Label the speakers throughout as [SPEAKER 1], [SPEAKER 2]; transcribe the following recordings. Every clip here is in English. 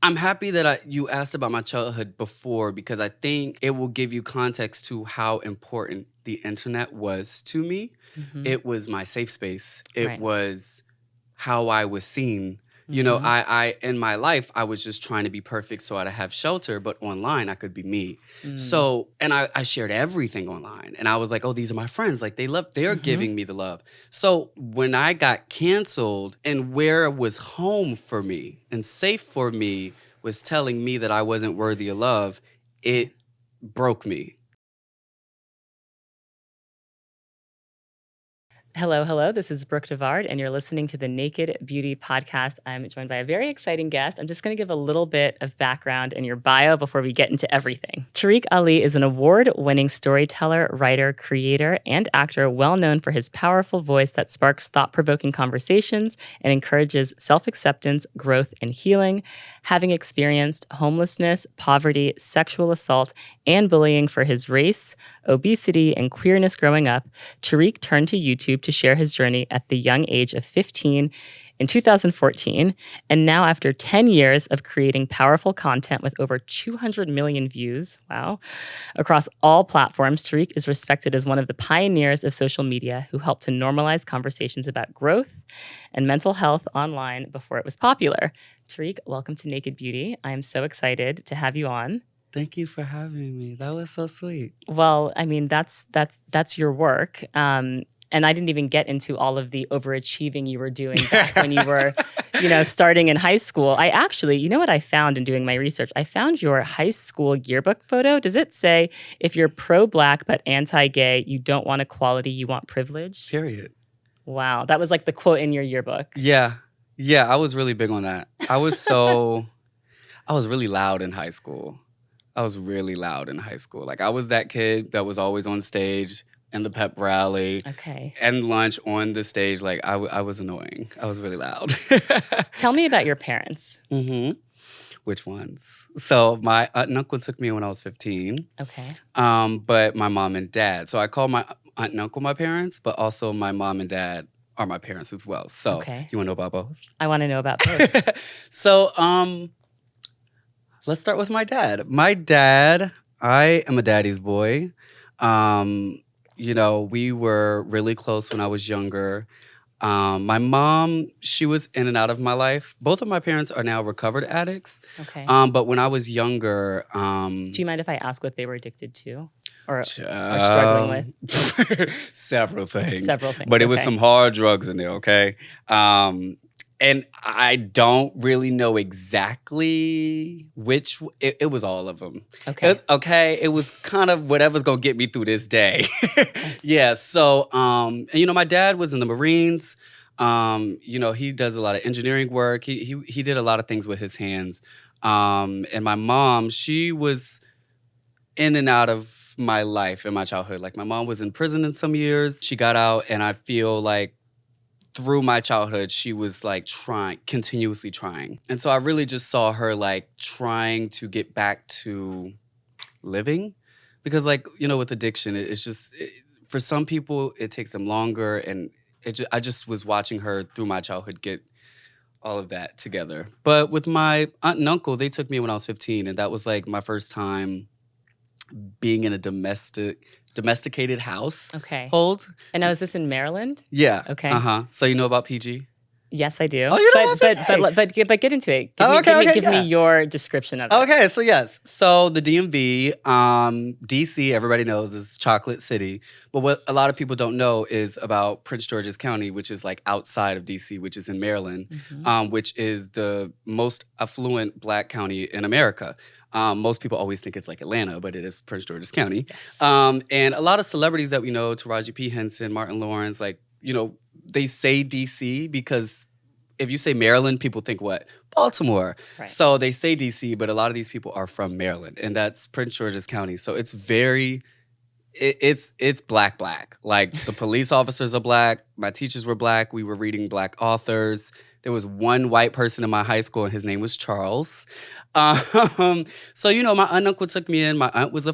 [SPEAKER 1] I'm happy that you asked about my childhood before because I think it will give you context to how important the internet was to me.
[SPEAKER 2] Mm-hmm.
[SPEAKER 1] It was my safe space. It
[SPEAKER 2] Right.
[SPEAKER 1] was how I was seen. You know,
[SPEAKER 2] Mhm.
[SPEAKER 1] I in my life, I was just trying to be perfect so I'd have shelter, but online I could be me. So, and I shared everything online. And I was like, oh, these are my friends. Like they're giving me the love. So when I got canceled and where was home for me and safe for me was telling me that I wasn't worthy of love, it broke me.
[SPEAKER 2] Hello. This is Brooke Devard, and you're listening to the Naked Beauty Podcast. I'm joined by a very exciting guest. I'm just going to give a little bit of background in your bio before we get into everything. Tarek Ali is an award-winning storyteller, writer, creator, and actor well known for his powerful voice that sparks thought-provoking conversations and encourages self-acceptance, growth, and healing. Having experienced homelessness, poverty, sexual assault, and bullying for his race, obesity, and queerness growing up, Tarek turned to YouTube to share his journey at the young age of 15 in 2014. And now, after 10 years of creating powerful content with over 200 million views, wow, across all platforms, Tarek is respected as one of the pioneers of social media who helped to normalize conversations about growth and mental health online before it was popular. Tarek, welcome to Naked Beauty. I am so excited to have you on.
[SPEAKER 1] Thank you for having me. That was so sweet.
[SPEAKER 2] Well, I mean, that's your work. And I didn't even get into all of the overachieving you were doing back when you were, starting in high school. I actually, you know what I found in doing my research? I found your high school yearbook photo. Does it say, if you're pro-Black but anti-gay, you don't want equality, you want privilege?
[SPEAKER 1] Period.
[SPEAKER 2] Wow. That was like the quote in your yearbook.
[SPEAKER 1] Yeah, I was really big on that. I was really loud in high school. Like I was that kid that was always on stage in the pep rally.
[SPEAKER 2] Okay.
[SPEAKER 1] And lunch on the stage. Like I was annoying. I was really loud.
[SPEAKER 2] Tell me about your parents.
[SPEAKER 1] Mm-hmm. Which ones? So my aunt and uncle took me when I was 15.
[SPEAKER 2] Okay.
[SPEAKER 1] But my mom and dad. So I call my aunt and uncle my parents, but also my mom and dad are my parents as well. So
[SPEAKER 2] Okay.
[SPEAKER 1] You want to know about both?
[SPEAKER 2] I want to know about both.
[SPEAKER 1] So let's start with my dad. My dad, I am a daddy's boy. We were really close when I was younger. My mom, she was in and out of my life. Both of my parents are now recovered addicts.
[SPEAKER 2] Okay.
[SPEAKER 1] But when I was younger...
[SPEAKER 2] Do you mind if I ask what they were addicted to? Or struggling with?
[SPEAKER 1] Several things.
[SPEAKER 2] But
[SPEAKER 1] it was some hard drugs in there, okay? And I don't really know exactly which. It was all of them.
[SPEAKER 2] Okay.
[SPEAKER 1] It was kind of whatever's going to get me through this day. Yeah. So, my dad was in the Marines. He does a lot of engineering work. He did a lot of things with his hands. And my mom, she was in and out of my life in my childhood. Like my mom was in prison in some years. She got out, and I feel like through my childhood, she was like continuously trying. And so I really just saw her like trying to get back to living. Because with addiction, it's just, for some people, it takes them longer. And I just was watching her through my childhood get all of that together. But with my aunt and uncle, they took me when I was 15. And that was like my first time being in a domesticated house.
[SPEAKER 2] Okay.
[SPEAKER 1] Hold.
[SPEAKER 2] And now, is this in Maryland?
[SPEAKER 1] Yeah.
[SPEAKER 2] Okay.
[SPEAKER 1] So you know about PG?
[SPEAKER 2] Yes, I do.
[SPEAKER 1] Oh, you know about PG?
[SPEAKER 2] But get into it. Give me your description of it.
[SPEAKER 1] Okay, so yes. So the DMV, DC, everybody knows is Chocolate City. But what a lot of people don't know is about Prince George's County, which is like outside of DC, which is in Maryland, which is the most affluent Black county in America. Most people always think it's like Atlanta, but it is Prince George's County.
[SPEAKER 2] Yes.
[SPEAKER 1] And a lot of celebrities that we know, Taraji P. Henson, Martin Lawrence, they say DC because if you say Maryland, people think what? Baltimore.
[SPEAKER 2] Right.
[SPEAKER 1] So they say DC, but a lot of these people are from Maryland, and that's Prince George's County. So it's it's Black. Like the police officers are Black. My teachers were Black. We were reading Black authors. There was one white person in my high school, and his name was Charles. So, my aunt and uncle took me in. My aunt is a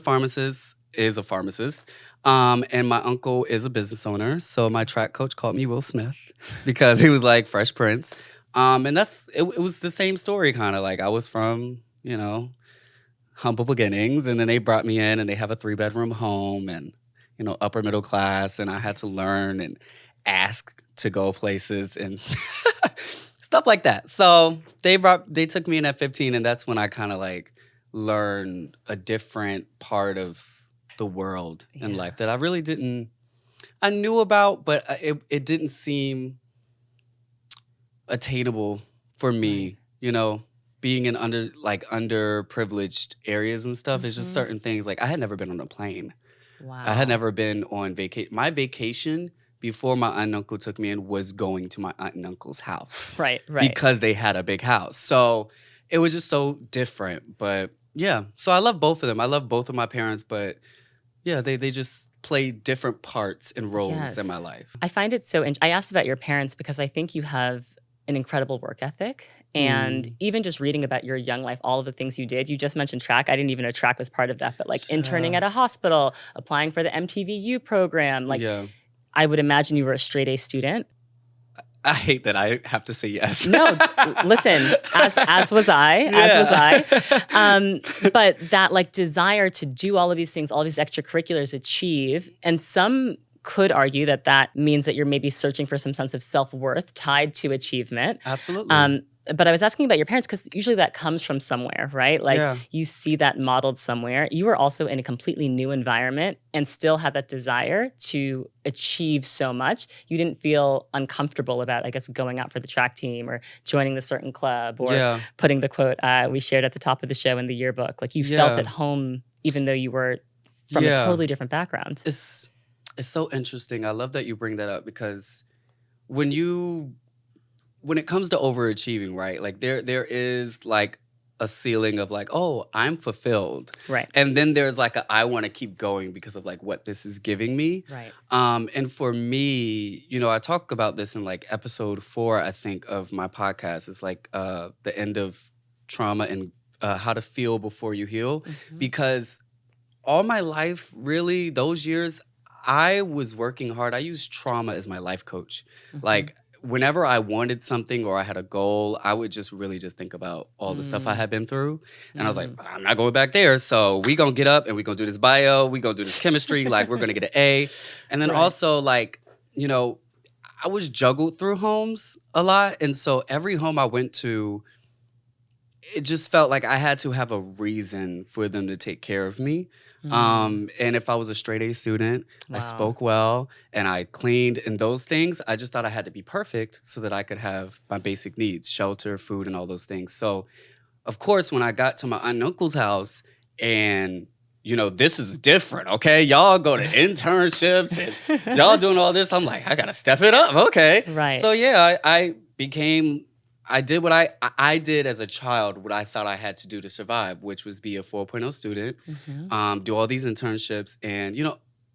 [SPEAKER 1] pharmacist. And my uncle is a business owner. So my track coach called me Will Smith because he was like Fresh Prince. And it was the same story, kind of like I was from, humble beginnings, and then they brought me in, and they have a 3-bedroom home, and upper middle class, and I had to learn and ask to go places and stuff like that. So they took me in at 15, and that's when I kind of like learned a different part of the world in life that I really didn't. I knew about, but it didn't seem attainable for me. Being in underprivileged areas and stuff. It's just certain things. Like, I had never been on a plane.
[SPEAKER 2] Wow.
[SPEAKER 1] I had never been on vacation. My vacation before my aunt and uncle took me in was going to my aunt and uncle's house.
[SPEAKER 2] Right.
[SPEAKER 1] Because they had a big house. So it was just so different. But yeah, so I love both of them. I love both of my parents, but yeah, they just play different parts and roles in my life.
[SPEAKER 2] I find it so I asked about your parents because I think you have an incredible work ethic. And even just reading about your young life, all of the things you did, you just mentioned track. I didn't even know track was part of that, but like interning at a hospital, applying for the MTVU program. Like, I would imagine you were a straight A student.
[SPEAKER 1] I hate that I have to say yes.
[SPEAKER 2] No, listen, as was I. But that like desire to do all of these things, all these extracurriculars, achieve, and some could argue that means that you're maybe searching for some sense of self-worth tied to achievement.
[SPEAKER 1] Absolutely.
[SPEAKER 2] But I was asking about your parents because usually that comes from somewhere, right? Like you see that modeled somewhere. You were also in a completely new environment and still had that desire to achieve so much. You didn't feel uncomfortable about, I guess, going out for the track team or joining the certain club or putting the quote we shared at the top of the show in the yearbook. Like you felt at home even though you were from a totally different background.
[SPEAKER 1] It's so interesting. I love that you bring that up because when it comes to overachieving, right? Like there is like a ceiling of like, oh, I'm fulfilled.
[SPEAKER 2] Right.
[SPEAKER 1] And then there's like I want to keep going because of like what this is giving me.
[SPEAKER 2] Right.
[SPEAKER 1] And for me, I talk about this in like episode 4, I think, of my podcast. It's like the end of trauma and how to feel before you heal. Because all my life, really, those years, I was working hard. I used trauma as my life coach. Like, whenever I wanted something or I had a goal, I would just really just think about all the stuff I had been through. And I was like, I'm not going back there. So we going to get up and we going to do this bio. We going to do this chemistry. Like, we're going to get an A. And then also, like, I was juggled through homes a lot. And so every home I went to, it just felt like I had to have a reason for them to take care of me. And if I was a straight A student, I spoke well and I cleaned and those things, I just thought I had to be perfect so that I could have my basic needs, shelter, food, and all those things. So, of course, when I got to my aunt and uncle's house and, this is different, okay? Y'all go to internships and y'all doing all this. I'm like, I got to step it up, okay?
[SPEAKER 2] Right.
[SPEAKER 1] So, yeah, I did what I did as a child, what I thought I had to do to survive, which was be a 4.0 student, do all these internships. And,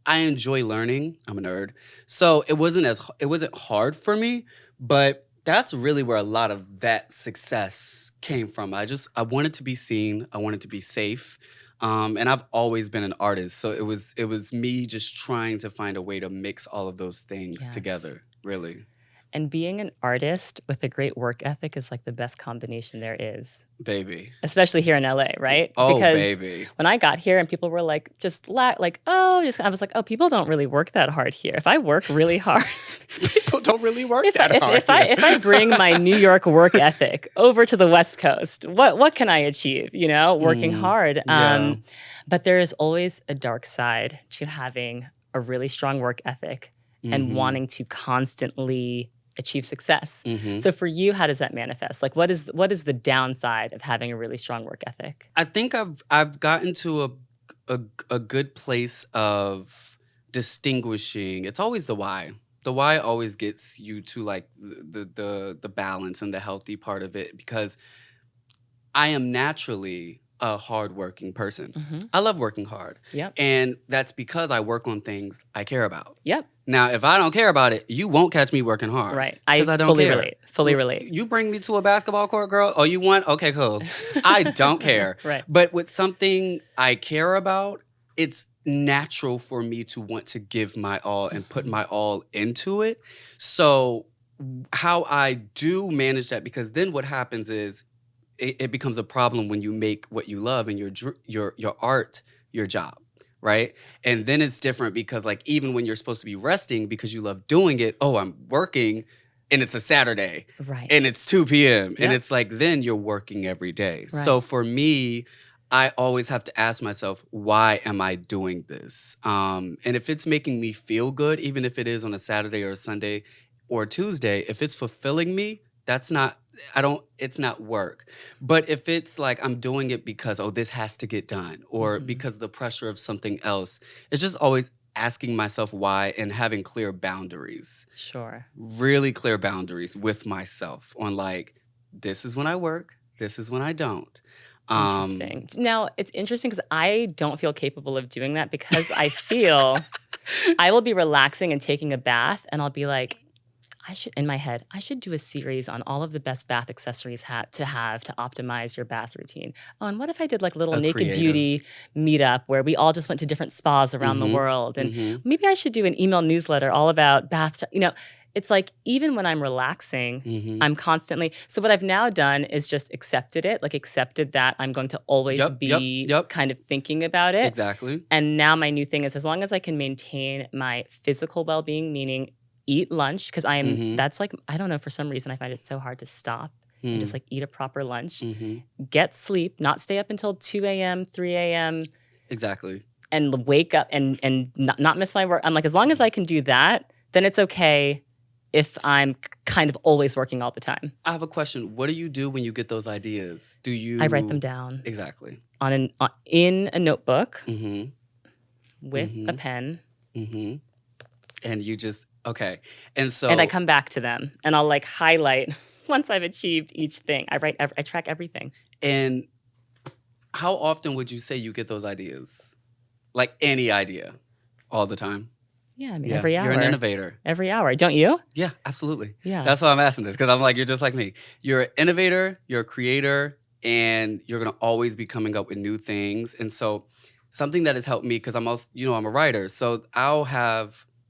[SPEAKER 1] I enjoy learning. I'm a nerd. So it wasn't hard for me, but that's really where a lot of that success came from. I wanted to be seen. I wanted to be safe. And I've always been an artist. So it was me just trying to find a way to mix all of those things together, really.
[SPEAKER 2] And being an artist with a great work ethic is like the best combination there is.
[SPEAKER 1] Baby.
[SPEAKER 2] Especially here in LA, right?
[SPEAKER 1] Oh,
[SPEAKER 2] because
[SPEAKER 1] baby.
[SPEAKER 2] When I got here and people were like, I was like, oh, people don't really work that hard here. If I work really hard.
[SPEAKER 1] People don't really work that hard.
[SPEAKER 2] If I bring my New York work ethic over to the West Coast, what can I achieve? Working hard. But there is always a dark side to having a really strong work ethic and wanting to constantly achieve success. So for you, how does that manifest? Like, what is the downside of having a really strong work ethic?
[SPEAKER 1] I think I've gotten to a good place of distinguishing. It's always the why. The why always gets you to like the balance and the healthy part of it, because I am naturally a hardworking person. I love working hard.
[SPEAKER 2] Yep.
[SPEAKER 1] And that's because I work on things I care about.
[SPEAKER 2] Yep.
[SPEAKER 1] Now, if I don't care about it, you won't catch me working hard.
[SPEAKER 2] Right.
[SPEAKER 1] I don't care.
[SPEAKER 2] Fully relate.
[SPEAKER 1] You bring me to a basketball court, girl. Oh, you want? Okay, cool. I don't care.
[SPEAKER 2] Right.
[SPEAKER 1] But with something I care about, it's natural for me to want to give my all and put my all into it. So how I do manage that, because then what happens is it becomes a problem when you make what you love and your art your job, right? And then it's different because like even when you're supposed to be resting because you love doing it, oh, I'm working, and it's a Saturday,
[SPEAKER 2] Right.
[SPEAKER 1] and it's 2 p.m. and
[SPEAKER 2] Yep.
[SPEAKER 1] it's like then you're working every day.
[SPEAKER 2] Right.
[SPEAKER 1] So for me, I always have to ask myself, why am I doing this? And if it's making me feel good, even if it is on a Saturday or a Sunday or Tuesday, if it's fulfilling me, it's not work. But if it's like I'm doing it because, oh, this has to get done, or because of the pressure of something else, it's just always asking myself why and having clear boundaries.
[SPEAKER 2] Sure.
[SPEAKER 1] Really clear boundaries with myself on like, this is when I work, this is when I don't.
[SPEAKER 2] Interesting. Now, it's interesting because I don't feel capable of doing that because I feel I will be relaxing and taking a bath, and I'll be like, in my head, I should do a series on all of the best bath accessories to optimize your bath routine. Oh, and what if I did like a little naked
[SPEAKER 1] creative
[SPEAKER 2] beauty meetup where we all just went to different spas around the world? And maybe I should do an email newsletter all about bath. It's like even when I'm relaxing, I'm constantly. So what I've now done is just accepted that I'm going to always be kind of thinking about it.
[SPEAKER 1] Exactly.
[SPEAKER 2] And now my new thing is, as long as I can maintain my physical well-being, meaning eat lunch, because that's like, I don't know, for some reason I find it so hard to stop and just like eat a proper lunch, get sleep, not stay up until 2 a.m., 3 a.m.
[SPEAKER 1] Exactly.
[SPEAKER 2] And wake up and not miss my work. I'm like, as long as I can do that, then it's okay if I'm kind of always working all the time.
[SPEAKER 1] I have a question. What do you do when you get those ideas? Do you...
[SPEAKER 2] I write them down.
[SPEAKER 1] Exactly.
[SPEAKER 2] In a notebook with a pen.
[SPEAKER 1] And you just... Okay. And
[SPEAKER 2] I come back to them and I'll like highlight once I've achieved each thing. I track everything.
[SPEAKER 1] And how often would you say you get those ideas? Like any idea? All the time?
[SPEAKER 2] Yeah, I mean, every hour.
[SPEAKER 1] You're an innovator.
[SPEAKER 2] Every hour, don't you?
[SPEAKER 1] Yeah, absolutely.
[SPEAKER 2] Yeah.
[SPEAKER 1] That's why I'm asking this, because I'm like, you're just like me. You're an innovator, you're a creator, and you're going to always be coming up with new things. And so something that has helped me, because I'm also, I'm a writer. So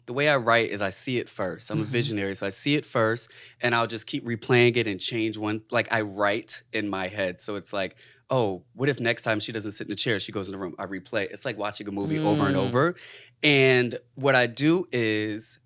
[SPEAKER 1] the way I write is I see it first. I'm a visionary. So I see it first, and I'll just keep replaying it and change one. Like I write in my head. So it's like, oh, what if next time she doesn't sit in the chair, she goes in the room? I replay. It's like watching a movie over and over. And what I do is,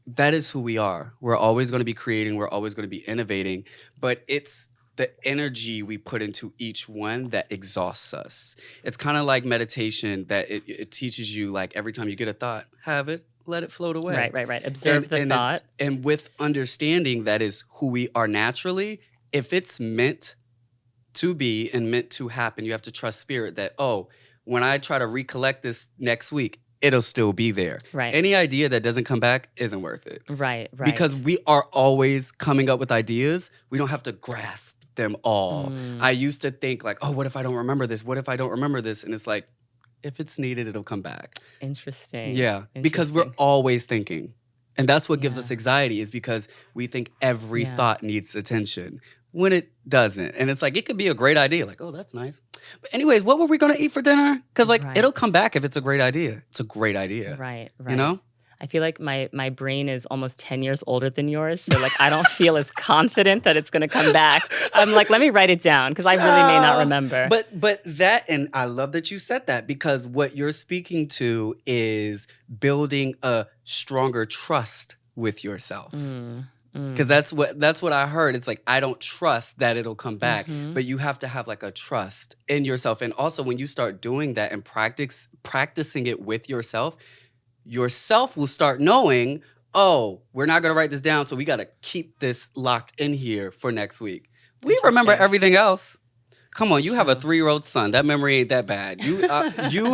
[SPEAKER 1] that is who we are. We're always going to be creating. We're always going to be innovating. But it's the energy we put into each one that exhausts us. It's kind of like meditation, that it teaches you, like every time you get a thought, have it, let it float away.
[SPEAKER 2] Right. Observe the thought.
[SPEAKER 1] And with understanding that is who we are naturally, if it's meant to be and meant to happen, you have to trust spirit that, oh, when I try to recollect this next week, it'll still be there.
[SPEAKER 2] Right.
[SPEAKER 1] Any idea that doesn't come back isn't worth it.
[SPEAKER 2] Right.
[SPEAKER 1] Because we are always coming up with ideas. We don't have to grasp them all. I used to think like, oh, what if I don't remember this? What if I don't remember this? And it's like, if it's needed, it'll come back.
[SPEAKER 2] Interesting.
[SPEAKER 1] Yeah, because we're always thinking. And that's what gives us anxiety, is because we think every thought needs attention when it doesn't. And it's like, it could be a great idea. Like, oh, that's nice. But anyways, what were we going to eat for dinner? Because like, it'll come back if it's a great idea. It's a great idea.
[SPEAKER 2] Right.
[SPEAKER 1] You know?
[SPEAKER 2] I feel like my brain is almost 10 years older than yours. So like, I don't feel as confident that it's going to come back. I'm like, let me write it down because I really may not remember.
[SPEAKER 1] But that, and I love that you said that, because what you're speaking to is building a stronger trust with yourself. Because that's what I heard. It's like, I don't trust that it'll come back, but you have to have like a trust in yourself. And also when you start doing that and practicing it with yourself will start knowing, oh, we're not going to write this down, so we got to keep this locked in here for next week. We remember everything else. Come on, you have a 3-year-old son. That memory ain't that bad. You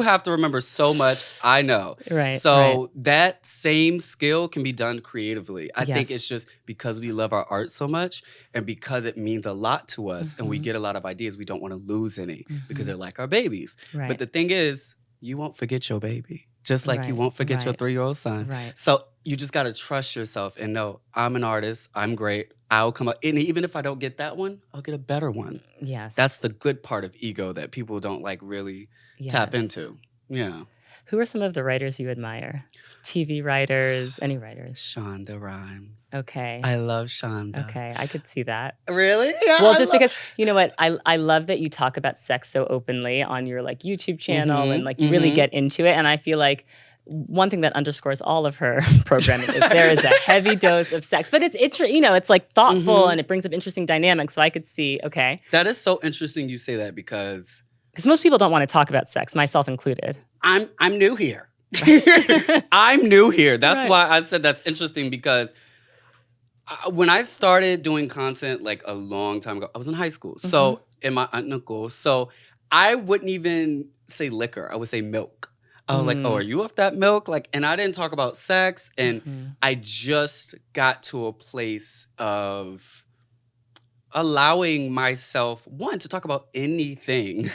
[SPEAKER 1] have to remember so much, I know.
[SPEAKER 2] Right.
[SPEAKER 1] So that same skill can be done creatively. I think it's just because we love our art so much and because it means a lot to us and we get a lot of ideas, we don't want to lose any because they're like our babies.
[SPEAKER 2] Right.
[SPEAKER 1] But the thing is, you won't forget your baby. Just like you won't forget your 3-year-old son.
[SPEAKER 2] Right.
[SPEAKER 1] So you just got to trust yourself and know, I'm an artist. I'm great. I'll come up. And even if I don't get that one, I'll get a better one.
[SPEAKER 2] Yes.
[SPEAKER 1] That's the good part of ego that people don't like really tap into. Yeah.
[SPEAKER 2] Who are some of the writers you admire? TV writers, any writers?
[SPEAKER 1] Shonda Rhimes.
[SPEAKER 2] Okay.
[SPEAKER 1] I love Shonda.
[SPEAKER 2] Okay, I could see that.
[SPEAKER 1] Really? Yeah.
[SPEAKER 2] Well, just because, you know what, I love that you talk about sex so openly on your like YouTube channel and like you really get into it. And I feel like one thing that underscores all of her programming is there is a heavy dose of sex, but it's you know, it's like thoughtful and it brings up interesting dynamics. So I could see, okay.
[SPEAKER 1] That is so interesting you say that because
[SPEAKER 2] most people don't want to talk about sex, myself included.
[SPEAKER 1] I'm new here. I'm new here. That's why I said that's interesting because when I started doing content like a long time ago, I was in high school. So in my aunt and uncle, so I wouldn't even say liquor. I would say milk. I was like, oh, are you off that milk? Like, and I didn't talk about sex. And I just got to a place of allowing myself, one, to talk about anything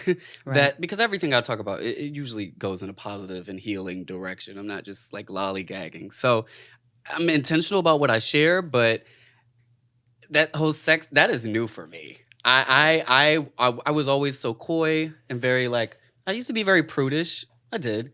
[SPEAKER 1] that, because everything I talk about, it usually goes in a positive and healing direction. I'm not just like lollygagging. So I'm intentional about what I share, but that whole sex, that is new for me. I was always so coy and very like, I used to be very prudish. I did.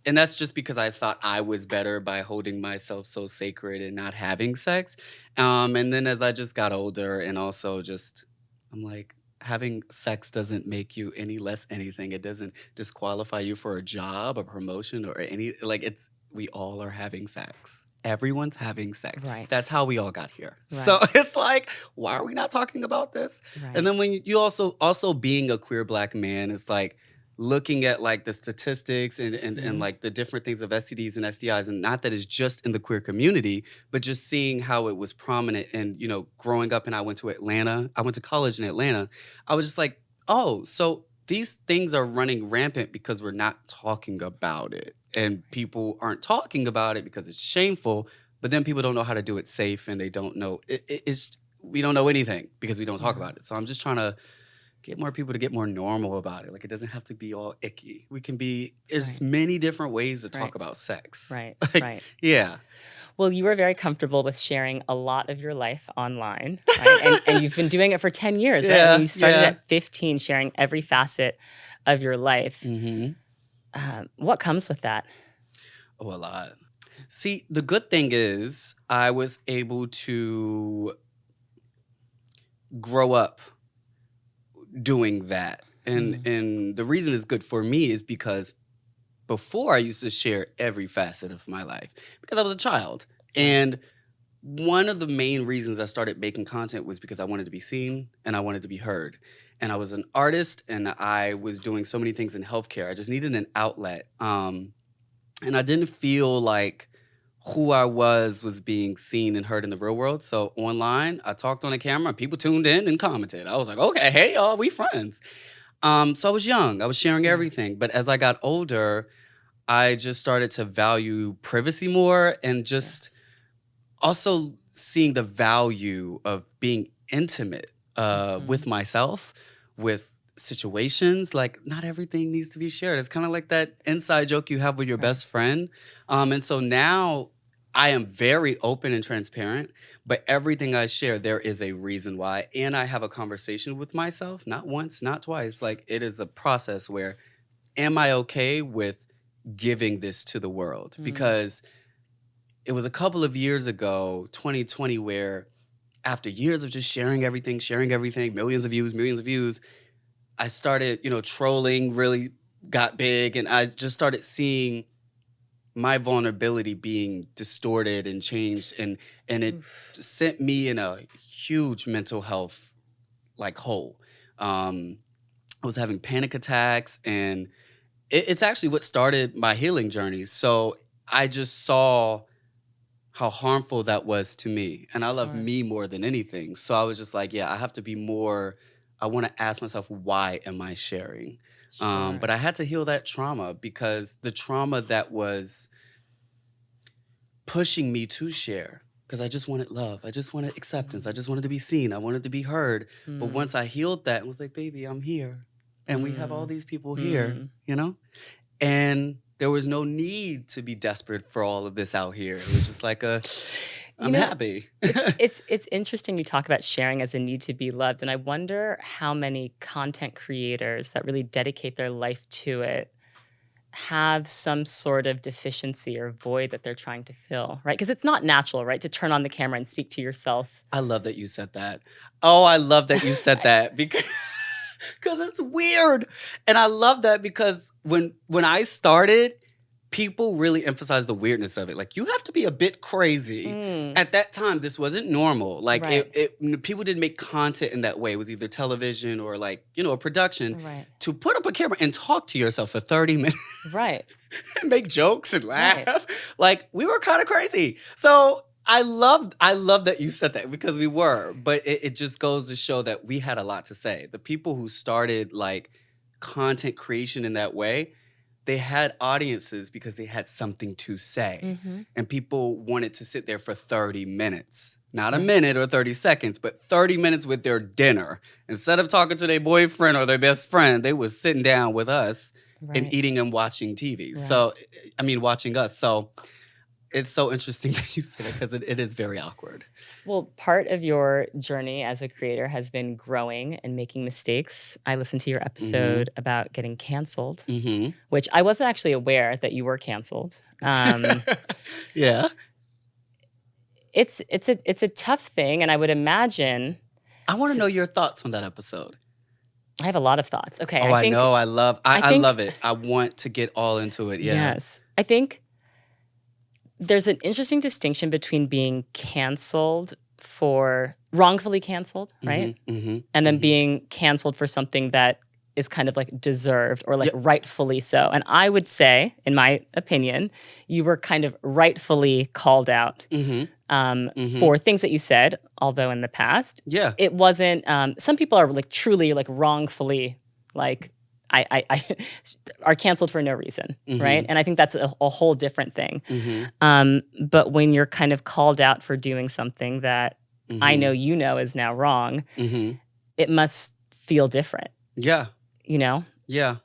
[SPEAKER 1] And that's just because I thought I was better by holding myself so sacred and not having sex. And then as I just got older and also just, I'm like, having sex doesn't make you any less anything. It doesn't disqualify you for a job, a promotion, or any, like it's, we all are having sex. Everyone's having sex.
[SPEAKER 2] Right.
[SPEAKER 1] That's how we all got here.
[SPEAKER 2] Right.
[SPEAKER 1] So it's like, why are we not talking about this?
[SPEAKER 2] Right.
[SPEAKER 1] And then when you also being a queer Black man, it's like looking at like the statistics and like the different things of STDs and STIs, and not that it's just in the queer community, but just seeing how it was prominent. And, you know, growing up and I went to college in Atlanta, I was just like, oh, so these things are running rampant because we're not talking about it. And people aren't talking about it because it's shameful, but then people don't know how to do it safe and they don't know. We don't know anything because we don't talk about it. So I'm just trying to get more people to get more normal about it. Like, it doesn't have to be all icky. We can be, there's many different ways to talk about sex.
[SPEAKER 2] Right,
[SPEAKER 1] like,
[SPEAKER 2] right.
[SPEAKER 1] Yeah.
[SPEAKER 2] Well, you are very comfortable with sharing a lot of your life online, right? and you've been doing it for 10 years, right?
[SPEAKER 1] Yeah,
[SPEAKER 2] And you started at 15, sharing every facet of your life. What comes with that?
[SPEAKER 1] Oh, a lot. See, the good thing is I was able to grow up doing that. And the reason it's good for me is because before I used to share every facet of my life because I was a child. And one of the main reasons I started making content was because I wanted to be seen and I wanted to be heard. And I was an artist and I was doing so many things in healthcare. I just needed an outlet. And I didn't feel like who I was being seen and heard in the real world. So online, I talked on a camera, people tuned in and commented. I was like, okay, hey y'all, we friends. So I was young, I was sharing everything. But as I got older, I just started to value privacy more and just also seeing the value of being intimate with myself, with situations. Like, not everything needs to be shared. It's kind of like that inside joke you have with your best friend. And so now I am very open and transparent, but everything I share, there is a reason why. And I have a conversation with myself, not once, not twice. Like, it is a process where, am I okay with giving this to the world? Because it was a couple of years ago, 2020, where after years of just sharing everything, millions of views, I started, trolling really got big, and I just started seeing my vulnerability being distorted and changed, and it sent me in a huge mental health hole. I was having panic attacks, and it's actually what started my healing journey. So I just saw how harmful that was to me, and I love me more than anything. So I was just like, yeah, I have to be more. I want to ask myself, why am I sharing? But I had to heal that trauma, because the trauma that was pushing me to share, because I just wanted love. I just wanted acceptance. I just wanted to be seen. I wanted to be heard. But once I healed that and was like, baby, I'm here. And we have all these people here, And there was no need to be desperate for all of this out here. It was just like I'm happy.
[SPEAKER 2] It's interesting you talk about sharing as a need to be loved. And I wonder how many content creators that really dedicate their life to it have some sort of deficiency or void that they're trying to fill, right? Because it's not natural, right, to turn on the camera and speak to yourself.
[SPEAKER 1] I love that you said that. Oh, I love that you said that because it's weird. And I love that because when I started, people really emphasized the weirdness of it. Like, you have to be a bit crazy. At that time, this wasn't normal. Like,
[SPEAKER 2] Right.
[SPEAKER 1] people didn't make content in that way. It was either television or, like, a production.
[SPEAKER 2] Right.
[SPEAKER 1] To put up a camera and talk to yourself for 30 minutes
[SPEAKER 2] Right.
[SPEAKER 1] and make jokes and laugh.
[SPEAKER 2] Right.
[SPEAKER 1] Like, we were kind of crazy. So I love that you said that because we were. But it just goes to show that we had a lot to say. The people who started, like, content creation in that way, they had audiences because they had something to say. And people wanted to sit there for 30 minutes. Not a minute or 30 seconds, but 30 minutes with their dinner. Instead of talking to their boyfriend or their best friend, they was sitting down with us and eating and watching TV.
[SPEAKER 2] Right.
[SPEAKER 1] So, I mean, watching us. So it's so interesting that you said it because it is very awkward.
[SPEAKER 2] Well, part of your journey as a creator has been growing and making mistakes. I listened to your episode about getting canceled, which I wasn't actually aware that you were canceled.
[SPEAKER 1] Yeah.
[SPEAKER 2] It's a tough thing, and I would imagine.
[SPEAKER 1] I want to know your thoughts on that episode.
[SPEAKER 2] I have a lot of thoughts. Okay.
[SPEAKER 1] Oh, I know. I love it. I want to get all into it. Yeah.
[SPEAKER 2] Yes. I think there's an interesting distinction between being canceled for wrongfully canceled, right? And then being canceled for something that is kind of like deserved or like rightfully so. And I would say, in my opinion, you were kind of rightfully called out for things that you said, although in the past, it wasn't, some people are like truly like wrongfully like, I are canceled for no reason, right? And I think that's a whole different thing. But when you're kind of called out for doing something that I know is now wrong, it must feel different.
[SPEAKER 1] Yeah.
[SPEAKER 2] Yeah.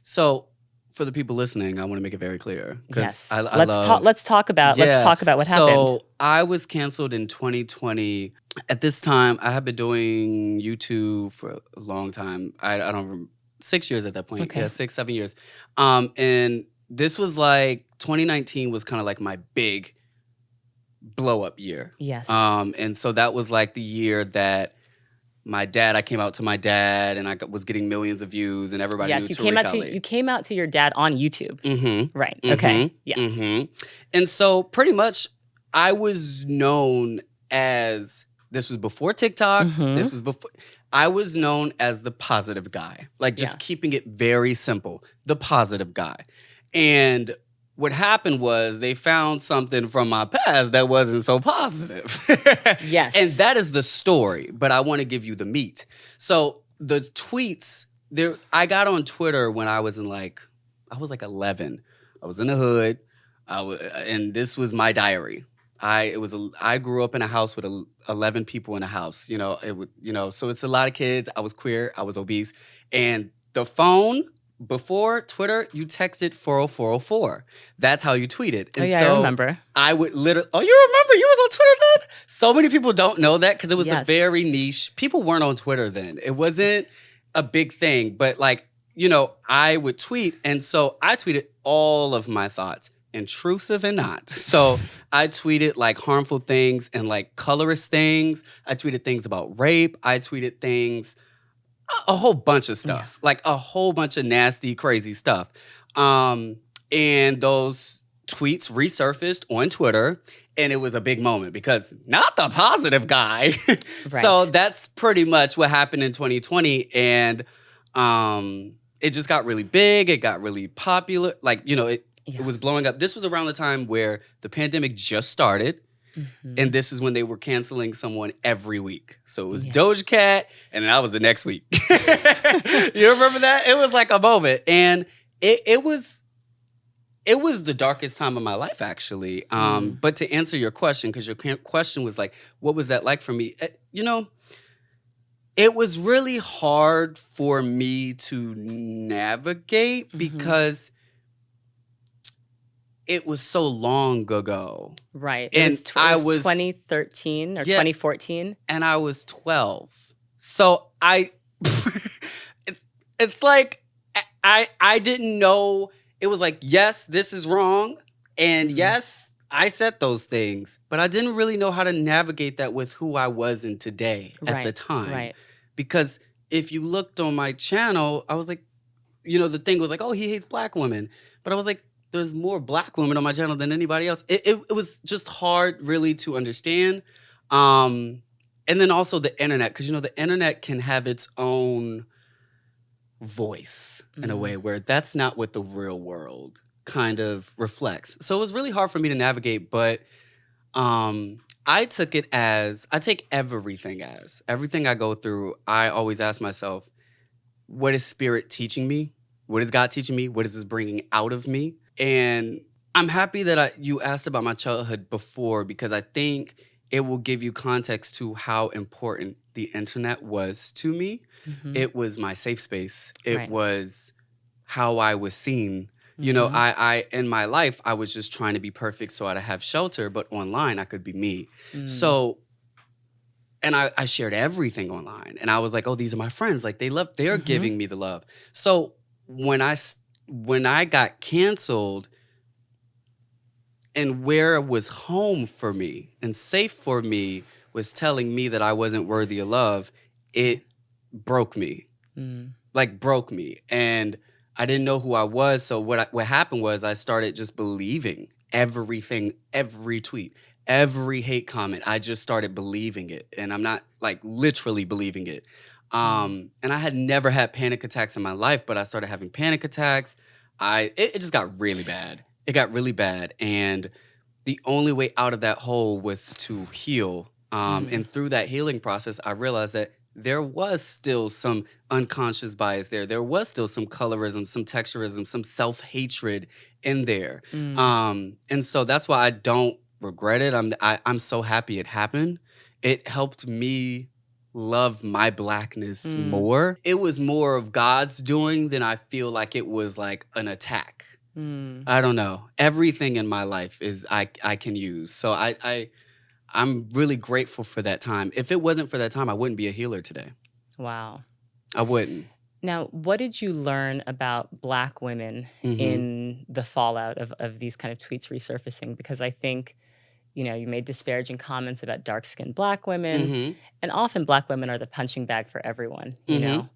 [SPEAKER 1] So for the people listening, I want to make it very clear.
[SPEAKER 2] Yes. Let's talk about what happened.
[SPEAKER 1] So I was canceled in 2020. At this time, I had been doing YouTube for a long time. I don't remember. 6 years at that point.
[SPEAKER 2] Okay.
[SPEAKER 1] Yeah, 6, 7 years. And this was like 2019 was kind of like my big blow up year.
[SPEAKER 2] Yes.
[SPEAKER 1] And so that was like the year that I came out to my dad and I was getting millions of views and everybody knew Tarek Ali.
[SPEAKER 2] You came out to your dad on YouTube. Right. Okay. Yes.
[SPEAKER 1] And so pretty much I was known as, this was before TikTok. This was before, I was known as the positive guy. Like just keeping it very simple. The positive guy. And what happened was they found something from my past that wasn't so positive.
[SPEAKER 2] Yes.
[SPEAKER 1] And that is the story, but I want to give you the meat. So the tweets, I got on Twitter when I was like 11. I was in the hood, and this was my diary. I grew up in a house with 11 people in a house. So it's a lot of kids. I was queer. I was obese, and the phone. Before Twitter, you texted 40404. That's how you tweeted. And
[SPEAKER 2] I remember.
[SPEAKER 1] I would literally, you remember? You was on Twitter then? So many people don't know that because it was a very niche. People weren't on Twitter then. It wasn't a big thing. But I would tweet. And so I tweeted all of my thoughts, intrusive and not. So I tweeted like harmful things and like colorist things. I tweeted things about rape. I tweeted things, a whole bunch of stuff, like a whole bunch of nasty, crazy stuff. And those tweets resurfaced on Twitter, and it was a big moment because not the positive guy.
[SPEAKER 2] Right.
[SPEAKER 1] So that's pretty much what happened in 2020. And it just got really big. It got really popular. It was blowing up. This was around the time where the pandemic just started. And this is when they were canceling someone every week. So it was Doja Cat, and that was the next week. You remember that? It was like a moment. And it was the darkest time of my life, actually. But to answer your question, because your question was like, what was that like for me? It was really hard for me to navigate because it was so long ago.
[SPEAKER 2] Right.
[SPEAKER 1] And
[SPEAKER 2] it was 2013 or 2014.
[SPEAKER 1] And I was 12. So it's like I didn't know it was like, yes, this is wrong. And yes, I said those things, but I didn't really know how to navigate that with who I was in today at the time.
[SPEAKER 2] Right.
[SPEAKER 1] Because if you looked on my channel, I was like, the thing was like, oh, he hates black women. But I was like, there's more black women on my channel than anybody else. It was just hard really to understand. And then also the internet, because, the internet can have its own voice in a way where that's not what the real world kind of reflects. So it was really hard for me to navigate, but I take everything I go through. I always ask myself, what is spirit teaching me? What is God teaching me? What is this bringing out of me? And I'm happy that you asked about my childhood before, because I think it will give you context to how important the internet was to me. It was my safe space. It was how I was seen. I in my life, I was just trying to be perfect so I'd have shelter, but online I could be me. So, and I shared everything online, and I was like, oh, these are my friends. Like they're giving me the love. So when I got canceled, and where it was home for me and safe for me was telling me that I wasn't worthy of love, it broke me. Broke me. And I didn't know who I was. So what happened was I started just believing everything, every tweet, every hate comment. I just started believing it. And I'm not literally believing it. And I had never had panic attacks in my life, but I started having panic attacks. It just got really bad. It got really bad. And the only way out of that hole was to heal. And through that healing process, I realized that there was still some unconscious bias there. There was still some colorism, some texturism, some self-hatred in there. And so that's why I don't regret it. I'm so happy it happened. It helped me love my blackness more. It was more of God's doing than I feel like it was like an attack. I don't know. Everything in my life is I can use. So I'm really grateful for that time. If it wasn't for that time, I wouldn't be a healer today.
[SPEAKER 2] Wow.
[SPEAKER 1] I wouldn't.
[SPEAKER 2] Now, what did you learn about Black women in the fallout of these kind of tweets resurfacing? Because I think, you made disparaging comments about dark-skinned Black women, and often Black women are the punching bag for everyone, you know?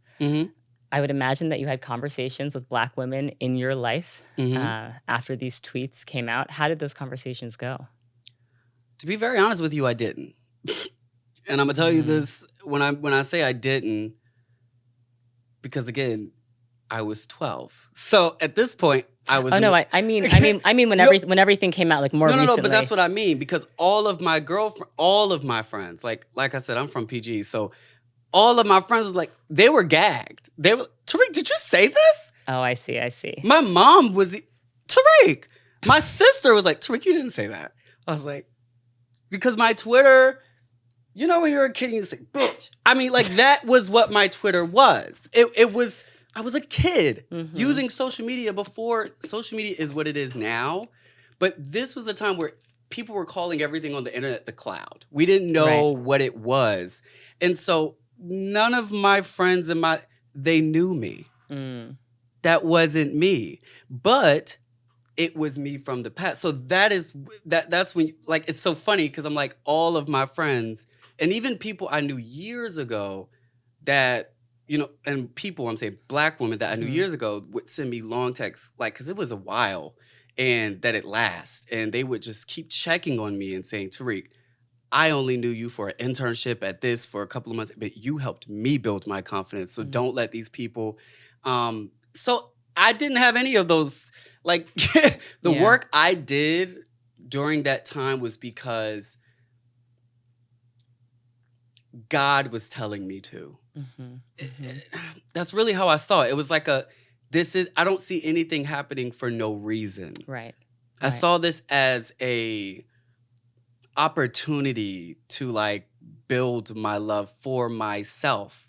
[SPEAKER 2] I would imagine that you had conversations with Black women in your life after these tweets came out. How did those conversations go?
[SPEAKER 1] To be very honest with you, I didn't. And I'm gonna tell you this when I say I didn't, because again, I was 12. So at this point, I was.
[SPEAKER 2] Oh no, I mean when everything came out more recently.
[SPEAKER 1] No, but that's what I mean, because all of my friends, like I said, I'm from PG, so all of my friends was like, they were gagged. They were, Tariq, did you say this?
[SPEAKER 2] Oh, I see.
[SPEAKER 1] My mom was, Tariq. My sister was like, Tariq, you didn't say that. I was like, because my Twitter, when you're a kid and you say, bitch. I mean, that was what my Twitter was. It was, I was a kid using social media before social media is what it is now. But this was the time where people were calling everything on the internet the cloud. We didn't know what it was. And so none of my friends they knew me. That wasn't me. But it was me from the past. So that's when, it's so funny because I'm like, all of my friends, and even people I knew years ago that, and people, I'm saying Black women that I knew years ago would send me long texts, because it was a while and that it lasts. And they would just keep checking on me and saying, Tariq, I only knew you for an internship at this for a couple of months, but you helped me build my confidence. So don't let these people. So I didn't have any of those. The work I did during that time was because God was telling me to. That's really how I saw it. It was like I don't see anything happening for no reason.
[SPEAKER 2] Right.
[SPEAKER 1] I saw this as a opportunity to build my love for myself.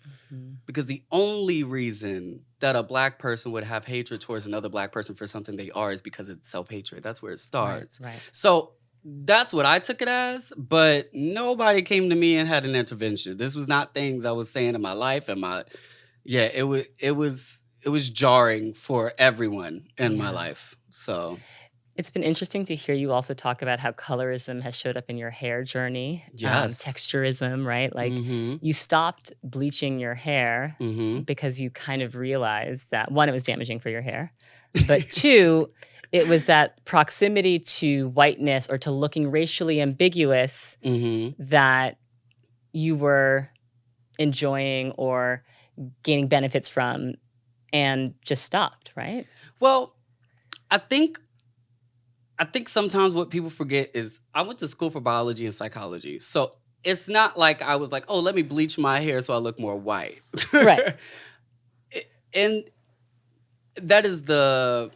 [SPEAKER 1] Because the only reason that a Black person would have hatred towards another Black person for something they are is because it's self-hatred. That's where it starts. Right. So that's what I took it as, but nobody came to me and had an intervention. This was not things I was saying in my life and it it was jarring for everyone in my life. So
[SPEAKER 2] it's been interesting to hear you also talk about how colorism has showed up in your hair journey.
[SPEAKER 1] Yes.
[SPEAKER 2] Texturism, right? Like you stopped bleaching your hair because you kind of realized that, one, it was damaging for your hair, but two, it was that proximity to whiteness or to looking racially ambiguous that you were enjoying or gaining benefits from and just stopped, right?
[SPEAKER 1] Well, I think sometimes what people forget is I went to school for biology and psychology. So it's not like I was like, oh, let me bleach my hair so I look more white.
[SPEAKER 2] Right.
[SPEAKER 1] And that is the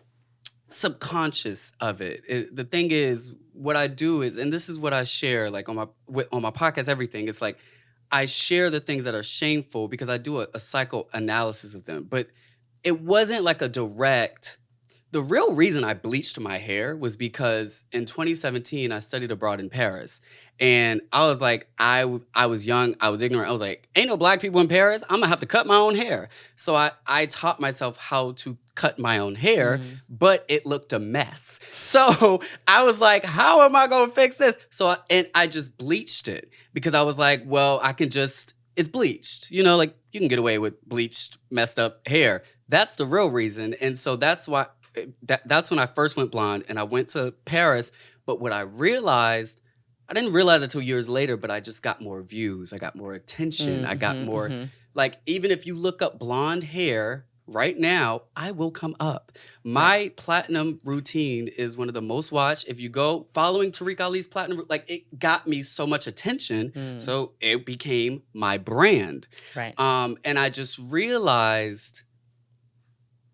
[SPEAKER 1] subconscious of it. The thing is, what I do is, and this is what I share, like on my podcast, everything. It's like I share the things that are shameful because I do a psychoanalysis of them. But it wasn't like a direct. The real reason I bleached my hair was because in 2017, I studied abroad in Paris. And I was like, I was young, I was ignorant. I was like, ain't no black people in Paris. I'm going to have to cut my own hair. So I taught myself how to cut my own hair, but it looked a mess. So I was like, how am I going to fix this? So I just bleached it because I was like, well, it's bleached. You know, like you can get away with bleached, messed up hair. That's the real reason. And so that's why. That's when I first went blonde and I went to Paris. But what I realized, I didn't realize it until years later, but I just got more views. I got more attention. I got more, like, even if you look up blonde hair right now, I will come up. My platinum routine is one of the most watched. If you go following Tarek Ali's platinum, like it got me so much attention. So it became my brand.
[SPEAKER 2] Right.
[SPEAKER 1] And I just realized,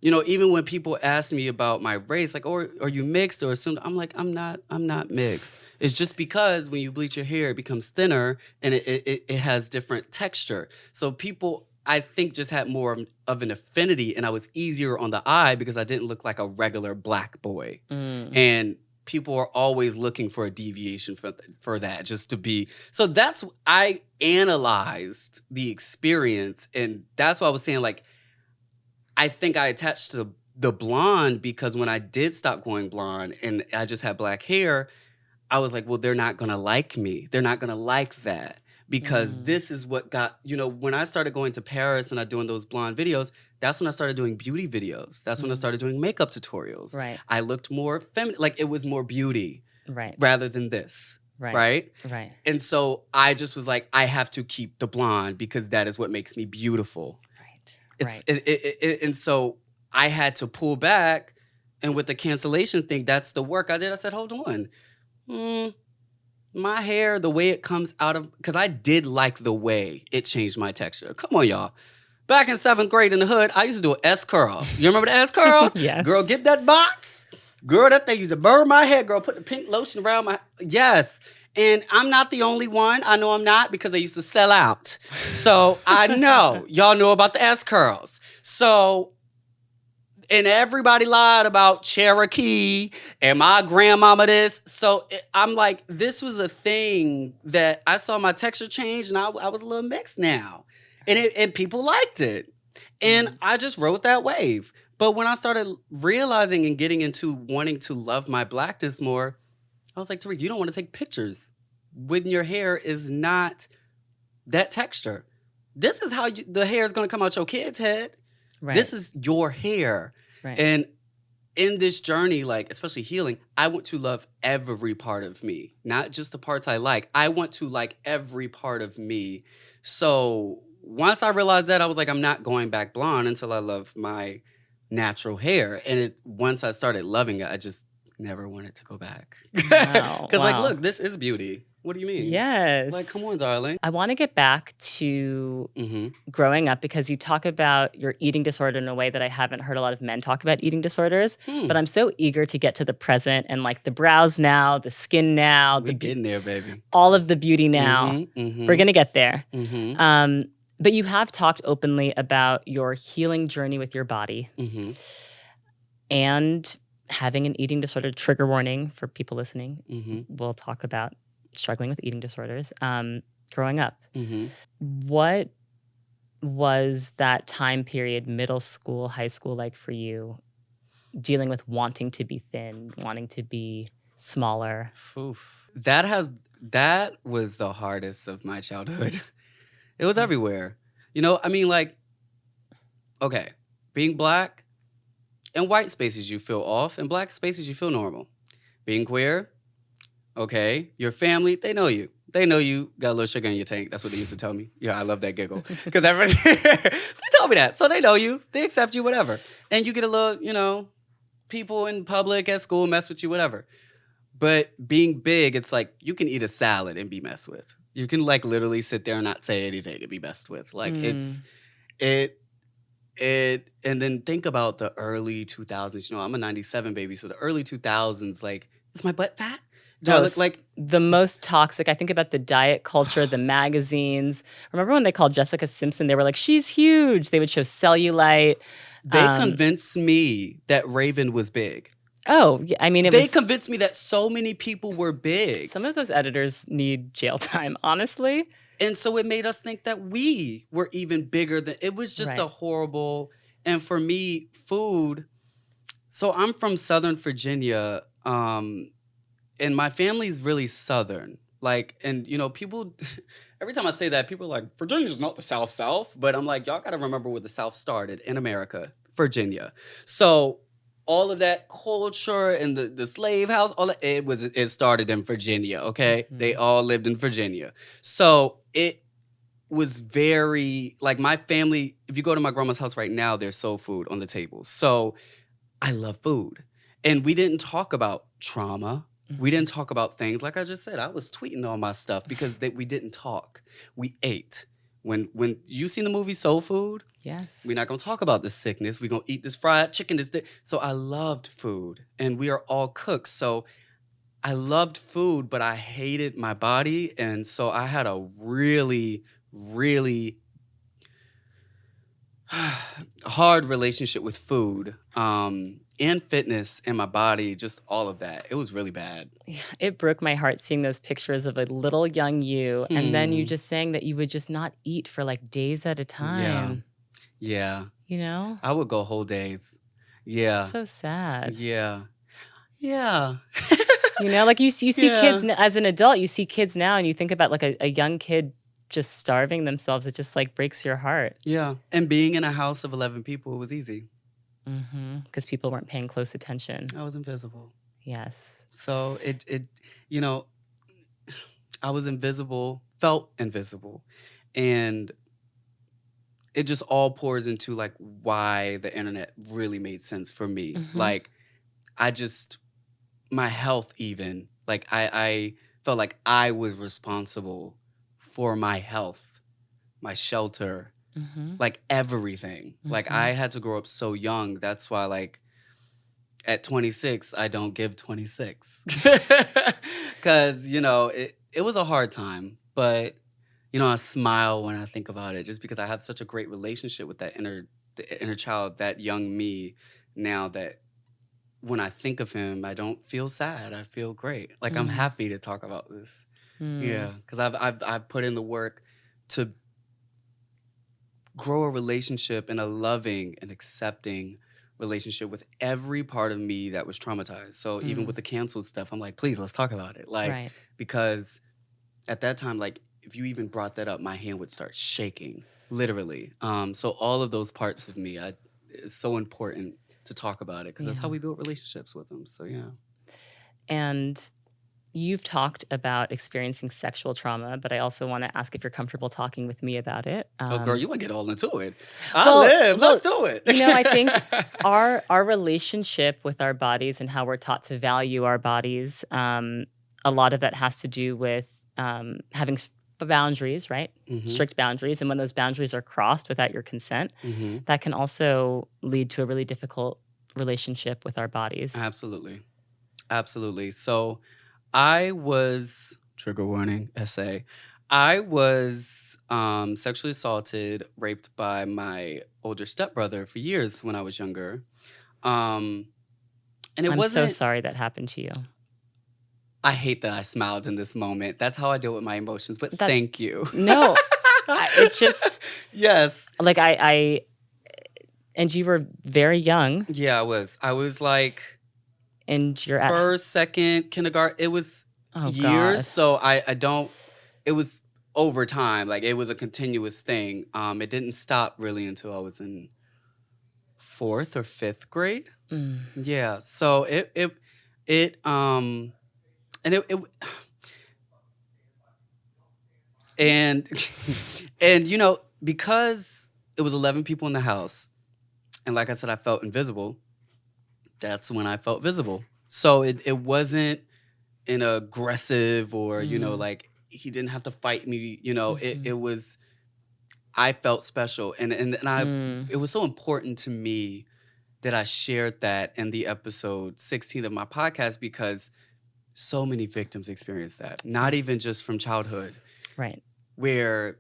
[SPEAKER 1] you know, even when people ask me about my race, like, or are you mixed or assumed? I'm like, I'm not mixed. It's just because when you bleach your hair, it becomes thinner and it has different texture. So people, I think, just had more of an affinity, and I was easier on the eye because I didn't look like a regular black boy. And people are always looking for a deviation for that, just to be. So I analyzed the experience, and that's why I was saying, like, I think I attached to the blonde because when I did stop going blonde and I just had black hair, I was like, well, they're not going to like me. They're not going to like that because this is what got, you know, when I started going to Paris and I doing those blonde videos, that's when I started doing beauty videos. That's when I started doing makeup tutorials.
[SPEAKER 2] Right.
[SPEAKER 1] I looked more feminine, like it was more beauty rather than this.
[SPEAKER 2] Right.
[SPEAKER 1] And so I just was like, I have to keep the blonde because that is what makes me beautiful. And so I had to pull back, and with the cancellation thing, that's the work I did. I said, hold on. My hair, the way it comes out of, because I did like the way it changed my texture. Come on, y'all. Back in 7th grade in the hood, I used to do an S-curl. You remember the S-curl?
[SPEAKER 2] Yes.
[SPEAKER 1] Girl, get that box. Girl, that thing used to burn my head. Girl, put the pink lotion around my, yes. And I'm not the only one. I know I'm not because they used to sell out. So I know. Y'all know about the S-curls. So, and everybody lied about Cherokee and my grandmama this. So I'm like, this was a thing that I saw my texture change and I was a little mixed now. And people liked it. And I just rode that wave. But when I started realizing and getting into wanting to love my blackness more, I was like, Tarek, you don't want to take pictures when your hair is not that texture. This is how the hair is going to come out your kid's head. Right. This is your hair. Right. And in this journey, like, especially healing, I want to love every part of me, not just the parts I like. I want to like every part of me. So once I realized that, I was like, I'm not going back blonde until I love my natural hair. And once I started loving it, I just never wanted to go back.
[SPEAKER 2] Wow.
[SPEAKER 1] Because, like, look, this is beauty. What do you mean?
[SPEAKER 2] Yes.
[SPEAKER 1] Like, come on, darling.
[SPEAKER 2] I want to get back to growing up because you talk about your eating disorder in a way that I haven't heard a lot of men talk about eating disorders. But I'm so eager to get to the present and like the brows now, the skin now.
[SPEAKER 1] We're getting there, baby.
[SPEAKER 2] All of the beauty now. We're going to get there. But you have talked openly about your healing journey with your body and having an eating disorder. Trigger warning for people listening. We'll talk about struggling with eating disorders growing up. What was that time period, middle school, high school, like for you, dealing with wanting to be thin, wanting to be smaller?
[SPEAKER 1] Oof. That was the hardest of my childhood. It was
[SPEAKER 2] Mm.
[SPEAKER 1] everywhere. I mean, like, okay, being black, in white spaces you feel off, in black spaces you feel normal. Being queer, okay, your family, they know you. They know you got a little sugar in your tank. That's what they used to tell me. Yeah, I love that giggle. Because everybody, they told me that. So they know you. They accept you, whatever. And you get a little, people in public, at school, mess with you, whatever. But being big, it's like you can eat a salad and be messed with. You can like literally sit there and not say anything and be messed with. Like it and then think about the early 2000s. I'm a 97 baby, so the early 2000s, like, is my butt fat? Do I look like
[SPEAKER 2] the most toxic? I think about the diet culture, the magazines. Remember when they called Jessica Simpson? They were like, she's huge. They would show cellulite.
[SPEAKER 1] they convinced me that Raven was big.
[SPEAKER 2] Oh, yeah, I mean,
[SPEAKER 1] They convinced me that so many people were big.
[SPEAKER 2] Some of those editors need jail time, honestly.
[SPEAKER 1] And so it made us think that we were even bigger than it was just
[SPEAKER 2] Right.
[SPEAKER 1] a horrible. And for me, food. So I'm from Southern Virginia, and my family's really Southern. Like, and people. Every time I say that, people are like, Virginia's not the South, but I'm like, y'all got to remember where the South started in America, Virginia. So all of that culture and the slave house, all that, it started in Virginia. Okay, They all lived in Virginia. So it was very like my family. If you go to my grandma's house right now, there's soul food on the table. So I love food, and we didn't talk about trauma. We didn't talk about things like I just said. I was tweeting all my stuff because we didn't talk. We ate. When you seen the movie Soul Food,
[SPEAKER 2] Yes.
[SPEAKER 1] we're not gonna talk about this sickness. We're gonna eat this fried chicken. So I loved food, and we are all cooks. So I loved food, but I hated my body, and so I had a really, really hard relationship with food, and fitness, and my body, just all of that. It was really bad.
[SPEAKER 2] It broke my heart seeing those pictures of a little young you, and then you just saying that you would just not eat for like days at a time.
[SPEAKER 1] Yeah.
[SPEAKER 2] I
[SPEAKER 1] would go whole days. Yeah.
[SPEAKER 2] So sad.
[SPEAKER 1] Yeah. Yeah.
[SPEAKER 2] Like you see
[SPEAKER 1] Yeah.
[SPEAKER 2] kids as an adult, you see kids now, and you think about like a young kid just starving themselves. It just like breaks your heart.
[SPEAKER 1] Yeah. And being in a house of 11 people was easy.
[SPEAKER 2] Because people weren't paying close attention.
[SPEAKER 1] I was invisible.
[SPEAKER 2] Yes.
[SPEAKER 1] So I was invisible, felt invisible. And it just all pours into like why the internet really made sense for me. Like my health even, like I felt like I was responsible for my health, my shelter, like everything. Like I had to grow up so young. That's why like at 26, I don't give 26. Because, it was a hard time. But, I smile when I think about it just because I have such a great relationship with the inner child, that young me, now that when I think of him, I don't feel sad. I feel great. Like I'm happy to talk about this. Yeah, because I've put in the work to grow a relationship and a loving and accepting relationship with every part of me that was traumatized. So even with the canceled stuff, I'm like, please, let's talk about it. Like, because at that time, like, if you even brought that up, my hand would start shaking, literally. So all of those parts of me, it's so important to talk about it because that's how we build relationships with them. So yeah.
[SPEAKER 2] And you've talked about experiencing sexual trauma, but I also want to ask if you're comfortable talking with me about it.
[SPEAKER 1] Oh, girl, you want to get all into it. Let's do it.
[SPEAKER 2] I think our relationship with our bodies and how we're taught to value our bodies, a lot of that has to do with having boundaries, right? Strict boundaries. And when those boundaries are crossed without your consent, that can also lead to a really difficult relationship with our bodies.
[SPEAKER 1] Absolutely. Absolutely. So I was, trigger warning, essay. I was sexually assaulted, raped by my older stepbrother for years when I was younger. And
[SPEAKER 2] I'm so sorry that happened to you.
[SPEAKER 1] I hate that I smiled in this moment. That's how I deal with my emotions, but thank you.
[SPEAKER 2] No, It's just
[SPEAKER 1] Yes.
[SPEAKER 2] like and you were very young,
[SPEAKER 1] Yeah, I was. I was like
[SPEAKER 2] and you're at
[SPEAKER 1] first, second, kindergarten. It was
[SPEAKER 2] oh
[SPEAKER 1] years,
[SPEAKER 2] god,
[SPEAKER 1] so I don't. It was over time. Like it was a continuous thing. It didn't stop really until I was in fourth or fifth grade.
[SPEAKER 2] mm,
[SPEAKER 1] Yeah. So it and it and and because it was 11 people in the house, and like I said, I felt invisible. That's when I felt visible. So it wasn't an aggressive or
[SPEAKER 2] mm,
[SPEAKER 1] like he didn't have to fight me. It
[SPEAKER 2] mhm,
[SPEAKER 1] was I felt special, and I
[SPEAKER 2] mm,
[SPEAKER 1] it was so important to me that I shared that in the episode 16 of my podcast because so many victims experience that, not even just from childhood,
[SPEAKER 2] right.
[SPEAKER 1] where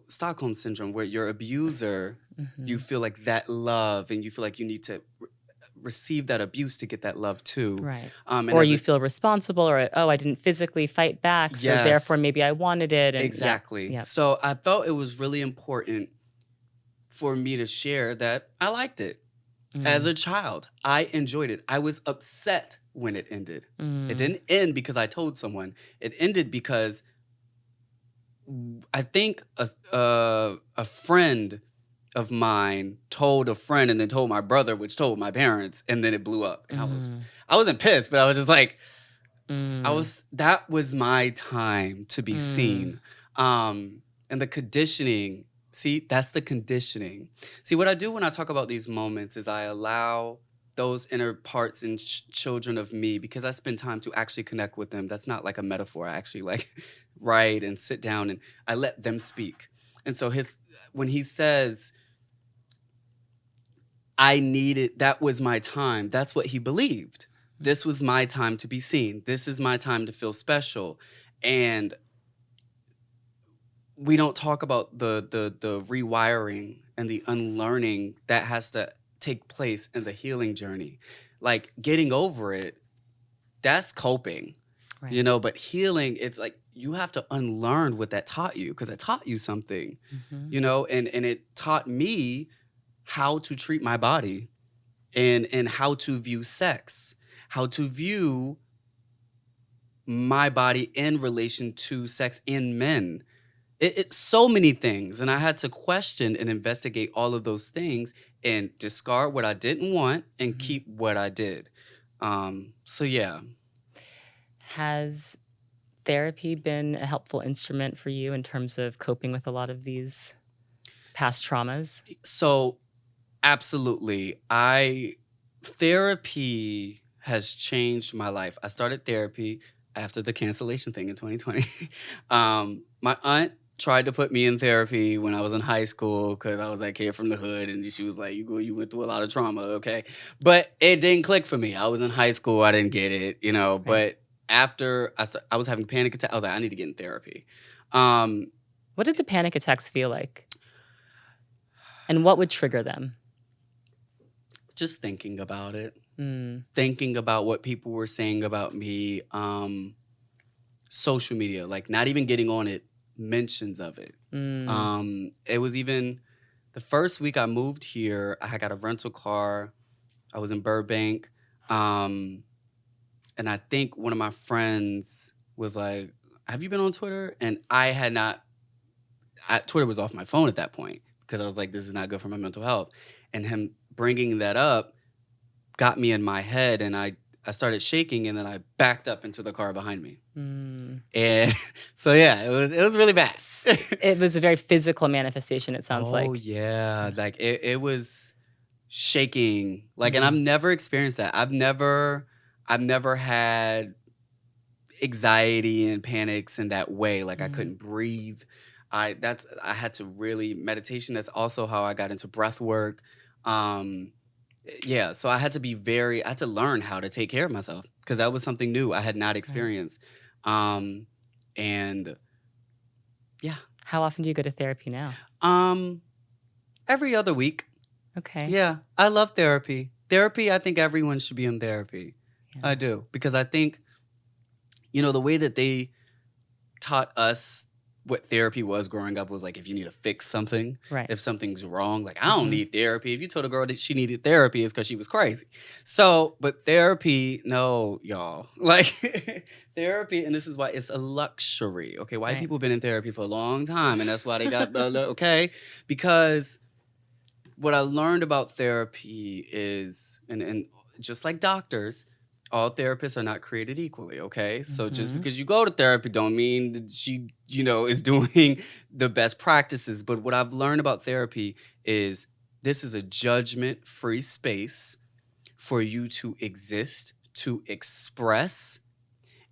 [SPEAKER 1] Stockholm syndrome, where your abuser, you
[SPEAKER 2] Mhm.
[SPEAKER 1] feel like that love and you feel like you need to receive that abuse to get that love too.
[SPEAKER 2] Right.
[SPEAKER 1] And
[SPEAKER 2] Or
[SPEAKER 1] as
[SPEAKER 2] you
[SPEAKER 1] a
[SPEAKER 2] feel responsible, or oh, I didn't physically fight back, so therefore
[SPEAKER 1] yes,
[SPEAKER 2] maybe I wanted it. And yep,
[SPEAKER 1] exactly.
[SPEAKER 2] yep.
[SPEAKER 1] So I felt it was really important for me to share that I liked it. As
[SPEAKER 2] Mm,
[SPEAKER 1] a child, I enjoyed it. I was upset when it ended. It
[SPEAKER 2] mm,
[SPEAKER 1] didn't end because I told someone. It ended because I think a friend of mine told a friend and then told my brother, which told my parents, and then it blew up. And
[SPEAKER 2] mm,
[SPEAKER 1] I wasn't pissed, but I was just like,
[SPEAKER 2] mm,
[SPEAKER 1] that was my time to be
[SPEAKER 2] mm,
[SPEAKER 1] seen. And the conditioning, see, that's the conditioning. See, what I do when I talk about these moments is I allow those inner parts and children of me, because I spend time to actually connect with them. That's not like a metaphor. I actually like write and sit down and I let them speak. And so when he says, I needed, that was my time. That's what he believed. This was my time to be seen. This is my time to feel special. And we don't talk about the rewiring and the unlearning that has to take place in the healing journey. Like getting over it, that's coping,
[SPEAKER 2] right.
[SPEAKER 1] but healing, it's like you have to unlearn what that taught you because it taught you something,
[SPEAKER 2] Mhm,
[SPEAKER 1] and it taught me how to treat my body and how to view sex, how to view my body in relation to sex in men. It's so many things. And I had to question and investigate all of those things and discard what I didn't want and
[SPEAKER 2] mhm.
[SPEAKER 1] keep what I did. So yeah.
[SPEAKER 2] Has therapy been a helpful instrument for you in terms of coping with a lot of these past
[SPEAKER 1] S-
[SPEAKER 2] traumas?
[SPEAKER 1] So absolutely. Therapy has changed my life. I started therapy after the cancellation thing in 2020. My aunt tried to put me in therapy when I was in high school because I was that kid from the hood, and she was like, you went through a lot of trauma, okay?" But it didn't click for me. I was in high school, I didn't get it.
[SPEAKER 2] Right.
[SPEAKER 1] But after I was having panic attacks, I was like, I need to get in therapy. Um,
[SPEAKER 2] What did the panic attacks feel like? And what would trigger them?
[SPEAKER 1] just thinking about it.
[SPEAKER 2] Mm,
[SPEAKER 1] Thinking about what people were saying about me, social media, like not even getting on it, mentions of it.
[SPEAKER 2] mm,
[SPEAKER 1] It was even the first week I moved here, I got a rental car. I was in Burbank. Um, and I think one of my friends was like, "Have you been on Twitter?" And I had not, Twitter was off my phone at that point because I was like, this is not good for my mental health. And him bringing that up got me in my head, and I started shaking, and then I backed up into the car behind me.
[SPEAKER 2] mm.
[SPEAKER 1] And so yeah, it was really bad.
[SPEAKER 2] It was a very physical manifestation, it sounds
[SPEAKER 1] Oh
[SPEAKER 2] like.
[SPEAKER 1] yeah, like it was shaking. Like, and I've
[SPEAKER 2] Mm,
[SPEAKER 1] never experienced that. I've never had anxiety and panics in that way. Like I
[SPEAKER 2] mm,
[SPEAKER 1] couldn't breathe. I had to really meditation. That's also how I got into breath work. Um, yeah, so I had to learn how to take care of myself because that was something new I had not
[SPEAKER 2] right.
[SPEAKER 1] experienced. Um, and yeah,
[SPEAKER 2] How often do you go to therapy now?
[SPEAKER 1] um, every other week.
[SPEAKER 2] Okay.
[SPEAKER 1] Yeah, I love therapy. Therapy, I think everyone should be in therapy. I
[SPEAKER 2] Yeah.
[SPEAKER 1] do because I think the way that they taught us what therapy was growing up was like if you need to fix something,
[SPEAKER 2] Right.
[SPEAKER 1] if something's wrong, like I don't need therapy. If you told a girl that she needed therapy, it's because she was crazy. So, but therapy, no, y'all. Like therapy, and this is why it's a luxury. Okay, white
[SPEAKER 2] Right.
[SPEAKER 1] people been in therapy for a long time, and that's why they got okay, because what I learned about therapy is, and just like doctors, all therapists are not created equally, okay? So just because you go to therapy don't mean that she, is doing the best practices. But what I've learned about therapy is this is a judgment-free space for you to exist, to express,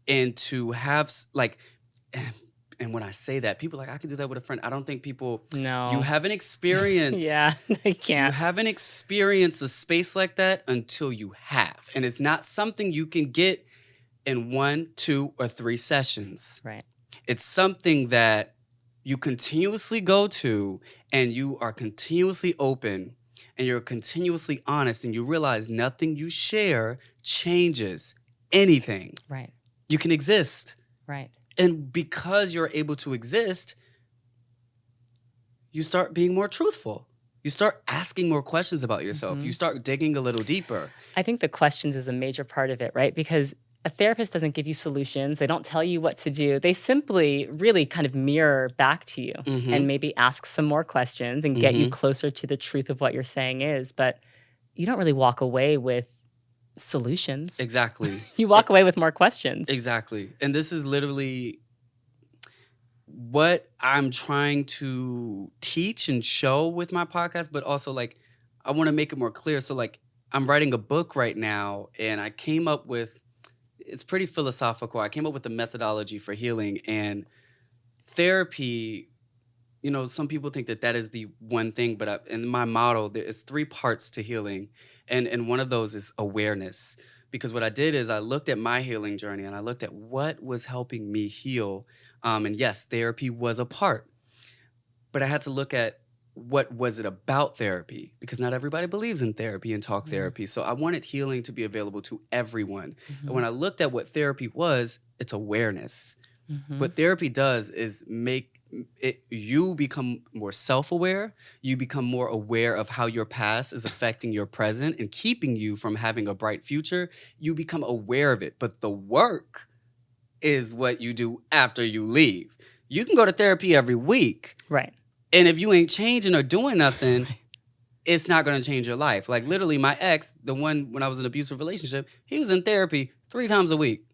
[SPEAKER 1] and to have like and when I say that, people are like, I can do that with a friend. I don't think people
[SPEAKER 2] No.
[SPEAKER 1] you haven't experienced
[SPEAKER 2] Yeah, they
[SPEAKER 1] you
[SPEAKER 2] can't.
[SPEAKER 1] haven't experienced a space like that until you have. And it's not something you can get in 1, 2, or 3 sessions.
[SPEAKER 2] Right.
[SPEAKER 1] It's something that you continuously go to and you are continuously open and you're continuously honest and you realize nothing you share changes anything.
[SPEAKER 2] Right.
[SPEAKER 1] You can exist.
[SPEAKER 2] Right.
[SPEAKER 1] And because you're able to exist, you start being more truthful. You start asking more questions about yourself. You start digging a little deeper.
[SPEAKER 2] I think the questions is a major part of it, right? Because a therapist doesn't give you solutions. They don't tell you what to do. They simply really kind of mirror back to you and maybe ask some more questions and get you closer to the truth of what you're saying is. But you don't really walk away with solutions.
[SPEAKER 1] Exactly.
[SPEAKER 2] You walk away with more questions.
[SPEAKER 1] Exactly. And this is literally what I'm trying to teach and show with my podcast, but also like I want to make it more clear. So like I'm writing a book right now and I came up with, it's pretty philosophical. I came up with a methodology for healing and therapy. Some people think that is the one thing, but in my model, there is 3 parts to healing. And one of those is awareness. Because what I did is I looked at my healing journey and I looked at what was helping me heal. And yes, therapy was a part. But I had to look at what was it about therapy? Because not everybody believes in therapy and talk therapy. So I wanted healing to be available to everyone. And when I looked at what therapy was, it's awareness. What therapy does is make you become more self-aware. You become more aware of how your past is affecting your present and keeping you from having a bright future. You become aware of it. But the work is what you do after you leave. You can go to therapy every week.
[SPEAKER 2] Right.
[SPEAKER 1] And if you ain't changing or doing nothing, it's not going to change your life. Like literally my ex, the one when I was in an abusive relationship, he was in therapy 3 times a week.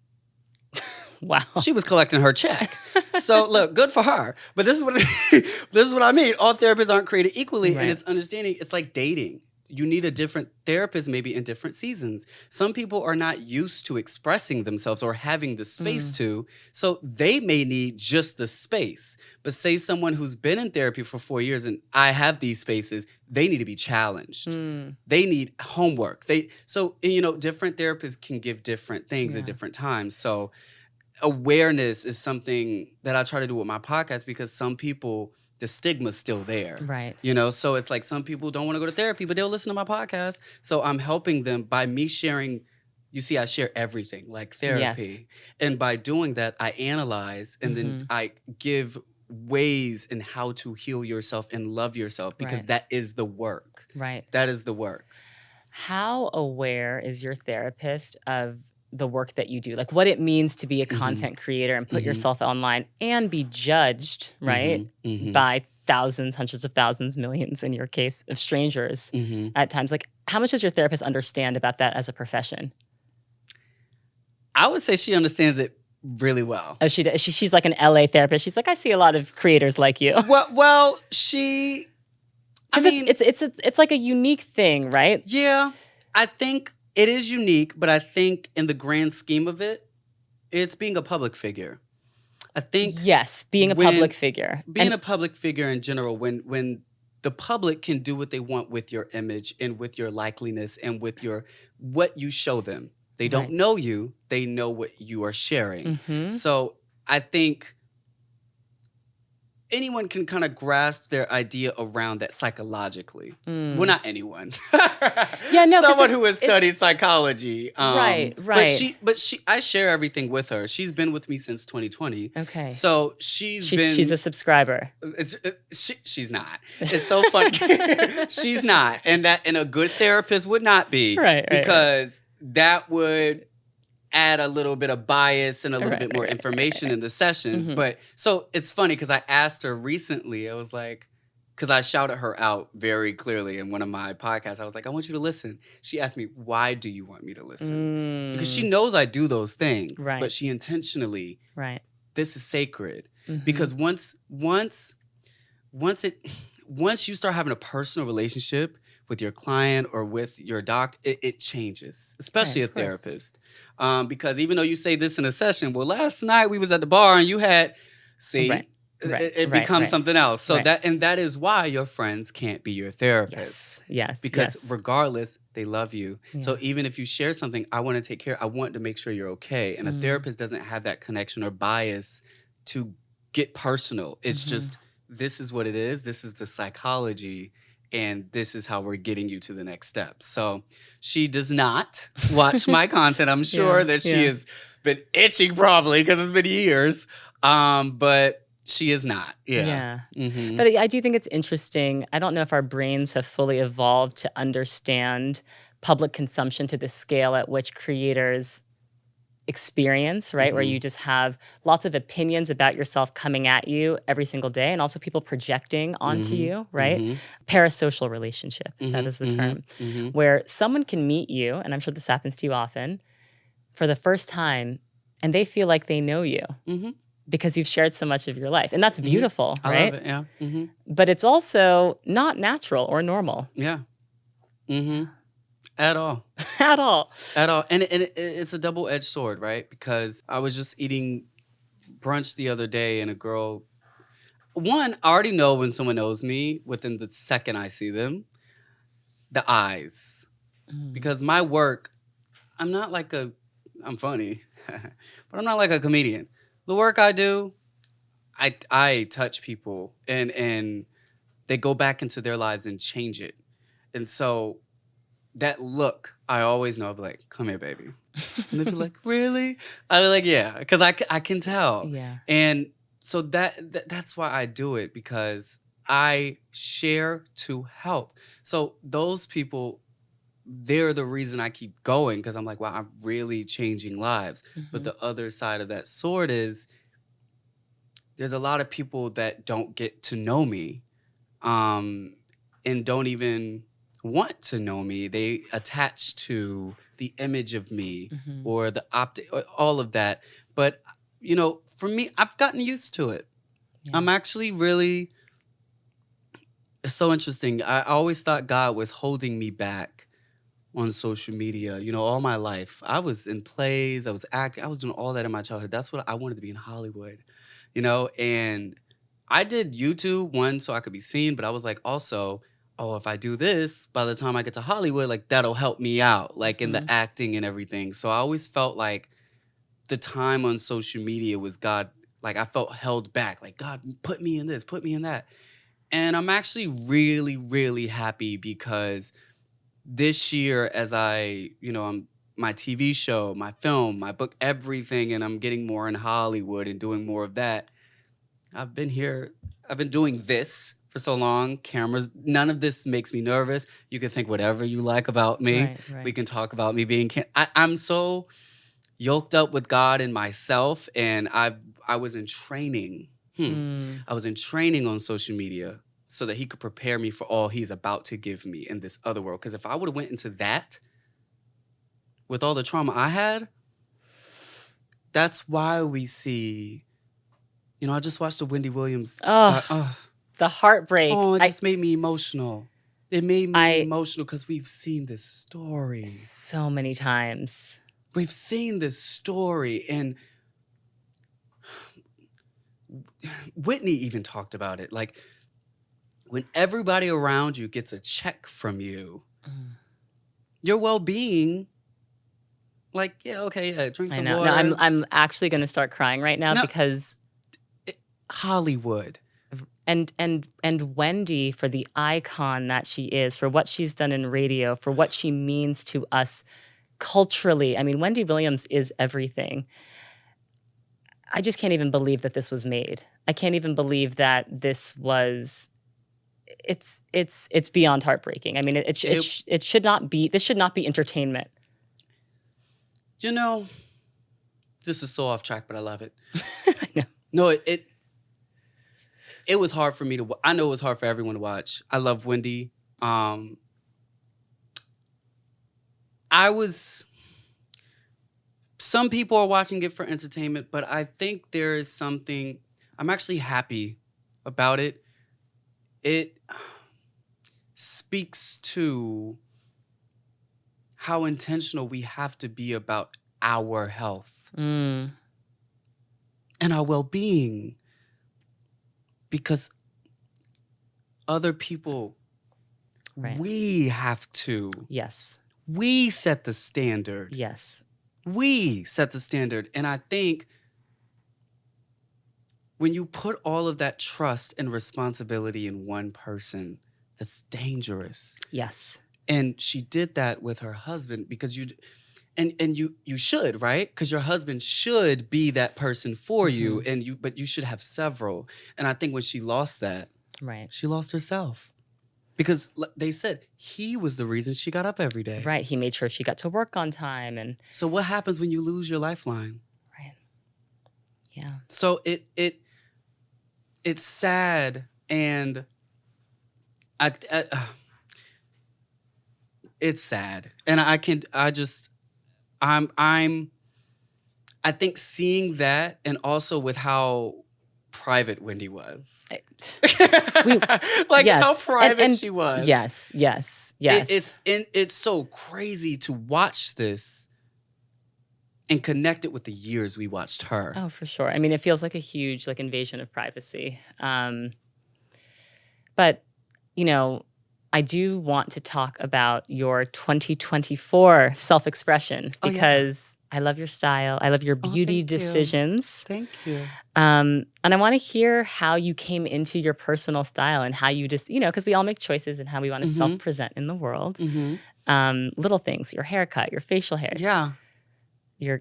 [SPEAKER 2] Wow.
[SPEAKER 1] She was collecting her check. So look, good for her. But this is what I mean. All therapists aren't created equally, and it's understanding. It's like dating. You need a different therapist maybe in different seasons. Some people are not used to expressing themselves or having the space to, so they may need just the space. But say someone who's been in therapy for 4 years and I have these spaces, they need to be challenged. They need homework. Different therapists can give different things at different times. So awareness is something that I try to do with my podcast because some people, the stigma's still there.
[SPEAKER 2] Right.
[SPEAKER 1] So it's like some people don't want to go to therapy, but they'll listen to my podcast. So I'm helping them by me sharing. You see, I share everything like therapy.
[SPEAKER 2] Yes.
[SPEAKER 1] And by doing that, I analyze and then I give ways in how to heal yourself and love yourself because that is the work.
[SPEAKER 2] Right.
[SPEAKER 1] That is the work.
[SPEAKER 2] How aware is your therapist of the work that you do, like what it means to be a content creator and put yourself online and be judged, right, by thousands, hundreds of thousands, millions, in your case, of strangers at times? Like, how much does your therapist understand about that as a profession?
[SPEAKER 1] I would say she understands it really well.
[SPEAKER 2] Oh, she does. She's like an LA therapist. She's like, I see a lot of creators like you.
[SPEAKER 1] Well, she. I mean,
[SPEAKER 2] it's like a unique thing, right?
[SPEAKER 1] Yeah, I think it is unique, but I think in the grand scheme of it, it's being a public figure. I think
[SPEAKER 2] being a public figure.
[SPEAKER 1] Being a public figure in general, when the public can do what they want with your image and with your likeliness and with what you show them. They don't know you, they know what you are sharing. So I think anyone can kind of grasp their idea around that psychologically. Well, not anyone.
[SPEAKER 2] Yeah, no, 'cause
[SPEAKER 1] someone who has studied psychology.
[SPEAKER 2] Right.
[SPEAKER 1] But I share everything with her. She's been with me since 2020.
[SPEAKER 2] Okay.
[SPEAKER 1] So she's
[SPEAKER 2] a subscriber.
[SPEAKER 1] She's not. It's so funny. She's not, and a good therapist would not be,
[SPEAKER 2] Right.
[SPEAKER 1] because that would add a little bit of bias and a little bit more information in the sessions.
[SPEAKER 2] Mhm.
[SPEAKER 1] But so it's funny because I asked her recently, I was like, because I shouted her out very clearly in one of my podcasts. I was like, I want you to listen. She asked me, why do you want me to listen? Because she knows I do those things,
[SPEAKER 2] Right.
[SPEAKER 1] but she intentionally, this is sacred.
[SPEAKER 2] Mhm.
[SPEAKER 1] Because once you start having a personal relationship with your client or with your doctor, it changes, especially
[SPEAKER 2] Right,
[SPEAKER 1] a
[SPEAKER 2] of course.
[SPEAKER 1] therapist. Because even though you say this in a session, well, last night we was at the bar and you had,
[SPEAKER 2] Right.
[SPEAKER 1] it becomes something else. So
[SPEAKER 2] Right.
[SPEAKER 1] that is why your friends can't be your therapist.
[SPEAKER 2] Yes.
[SPEAKER 1] Because regardless, they love you.
[SPEAKER 2] Yeah.
[SPEAKER 1] So even if you share something, I want to take care. I want to make sure you're okay. And a therapist doesn't have that connection or bias to get personal. It's just, this is what it is. This is the psychology. And this is how we're getting you to the next step. So she does not watch my content. I'm sure that she has been itching probably because it's been years. But she is not. Yeah. Mm-hmm.
[SPEAKER 2] But I do think it's interesting. I don't know if our brains have fully evolved to understand public consumption to the scale at which creators experience, right? Where you just have lots of opinions about yourself coming at you every single day, and also people projecting onto you, right? Parasocial relationship, that is the term, where someone can meet you, and I'm sure this happens to you often, for the first time, and they feel like they know you because you've shared so much of your life. And that's beautiful, right?
[SPEAKER 1] I love it, yeah.
[SPEAKER 2] But it's also not natural or normal.
[SPEAKER 1] Yeah. At all.
[SPEAKER 2] At all.
[SPEAKER 1] At all. And it's a double-edged sword, right? Because I was just eating brunch the other day and a girl, I already know when someone knows me within the second I see them, the eyes. Because my work, I'm funny, but I'm not like a comedian. The work I do, I touch people and they go back into their lives and change it. And so that look, I always know, I'll be like, come here, baby. And they'll be like, really? I'll be like, yeah, because I can tell.
[SPEAKER 2] Yeah.
[SPEAKER 1] And so that's why I do it, because I share to help. So those people, they're the reason I keep going, because I'm like, wow, I'm really changing lives. But the other side of that sword is there's a lot of people that don't get to know me and don't even want to know me. They attach to the image of me or the optic, all of that. But, for me, I've gotten used to it. Yeah. I'm actually really, it's so interesting. I always thought God was holding me back on social media, all my life. I was in plays, I was acting, I was doing all that in my childhood. That's what I wanted to be, in Hollywood, and I did YouTube, one, so I could be seen, but I was like, also, if I do this, by the time I get to Hollywood, like, that'll help me out, like, in the acting and everything. So I always felt like the time on social media was God, like, I felt held back, like, God, put me in this, put me in that. And I'm actually really, really happy, because this year, as I'm my TV show, my film, my book, everything, and I'm getting more in Hollywood and doing more of that. I've been doing this for so long. Cameras, none of this makes me nervous. You can think whatever you like about me.
[SPEAKER 2] Right.
[SPEAKER 1] We can talk about me being, I'm so yoked up with God and myself, and I was in training. I was in training on social media so that he could prepare me for all he's about to give me in this other world. Because if I would have went into that with all the trauma I had, that's why we see, I just watched the Wendy Williams Doc.
[SPEAKER 2] The heartbreak.
[SPEAKER 1] It just made me emotional. It made me emotional because we've seen this story
[SPEAKER 2] so many times.
[SPEAKER 1] We've seen this story, and Whitney even talked about it. Like, when everybody around you gets a check from you, your well-being, like, drink some water.
[SPEAKER 2] No, I'm actually going to start crying right now because
[SPEAKER 1] Hollywood.
[SPEAKER 2] And Wendy, for the icon that she is, for what she's done in radio, for what she means to us culturally. I mean, Wendy Williams is everything. I just can't even believe that this was made. I can't even believe that this was. It's beyond heartbreaking. I mean, it should not be. This should not be entertainment.
[SPEAKER 1] You know, this is so off track, but I love it.
[SPEAKER 2] I know.
[SPEAKER 1] No, it was hard for me to. I know it was hard for everyone to watch. I love Wendy. Some people are watching it for entertainment, but I think there is something. I'm actually happy about it. It speaks to how intentional we have to be about our health and our well-being, because other people,
[SPEAKER 2] right.
[SPEAKER 1] We have to.
[SPEAKER 2] Yes.
[SPEAKER 1] We set the standard.
[SPEAKER 2] Yes.
[SPEAKER 1] We set the standard. And I think when you put all of that trust and responsibility in one person, that's dangerous.
[SPEAKER 2] Yes.
[SPEAKER 1] And she did that with her husband because you should, right? Because your husband should be that person for you, but you should have several. And I think when she lost that,
[SPEAKER 2] right,
[SPEAKER 1] she lost herself. Because they said he was the reason she got up every day.
[SPEAKER 2] Right. He made sure she got to work on time. And
[SPEAKER 1] so what happens when you lose your lifeline?
[SPEAKER 2] Right. Yeah.
[SPEAKER 1] So it's sad, and it's sad. And I think seeing that, and also with how private Wendy was.
[SPEAKER 2] Yes.
[SPEAKER 1] How private she was.
[SPEAKER 2] Yes.
[SPEAKER 1] It's so crazy to watch this and connect it with the years we watched her.
[SPEAKER 2] Oh, for sure. I mean, it feels like a huge invasion of privacy. But, I do want to talk about your 2024 self-expression because I love your style. I love your beauty decisions.
[SPEAKER 1] Thank you.
[SPEAKER 2] And I want to hear how you came into your personal style and how you just, because we all make choices in how we want to self-present in the world. Little things, your haircut, your facial hair.
[SPEAKER 1] Yeah.
[SPEAKER 2] Your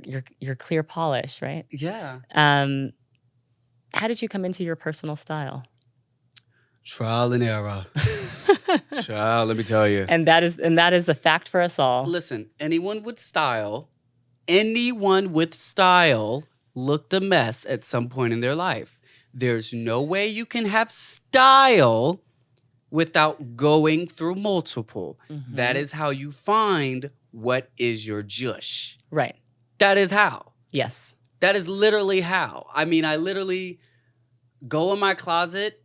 [SPEAKER 2] clear polish, right?
[SPEAKER 1] Yeah.
[SPEAKER 2] How did you come into your personal style?
[SPEAKER 1] Trial and error. Child, let me tell you.
[SPEAKER 2] And that is the fact for us all.
[SPEAKER 1] Listen, anyone with style looked a mess at some point in their life. There's no way you can have style without going through multiple. That is how you find what is your jush.
[SPEAKER 2] Right.
[SPEAKER 1] That is how.
[SPEAKER 2] Yes.
[SPEAKER 1] That is literally how. I mean, I literally go in my closet.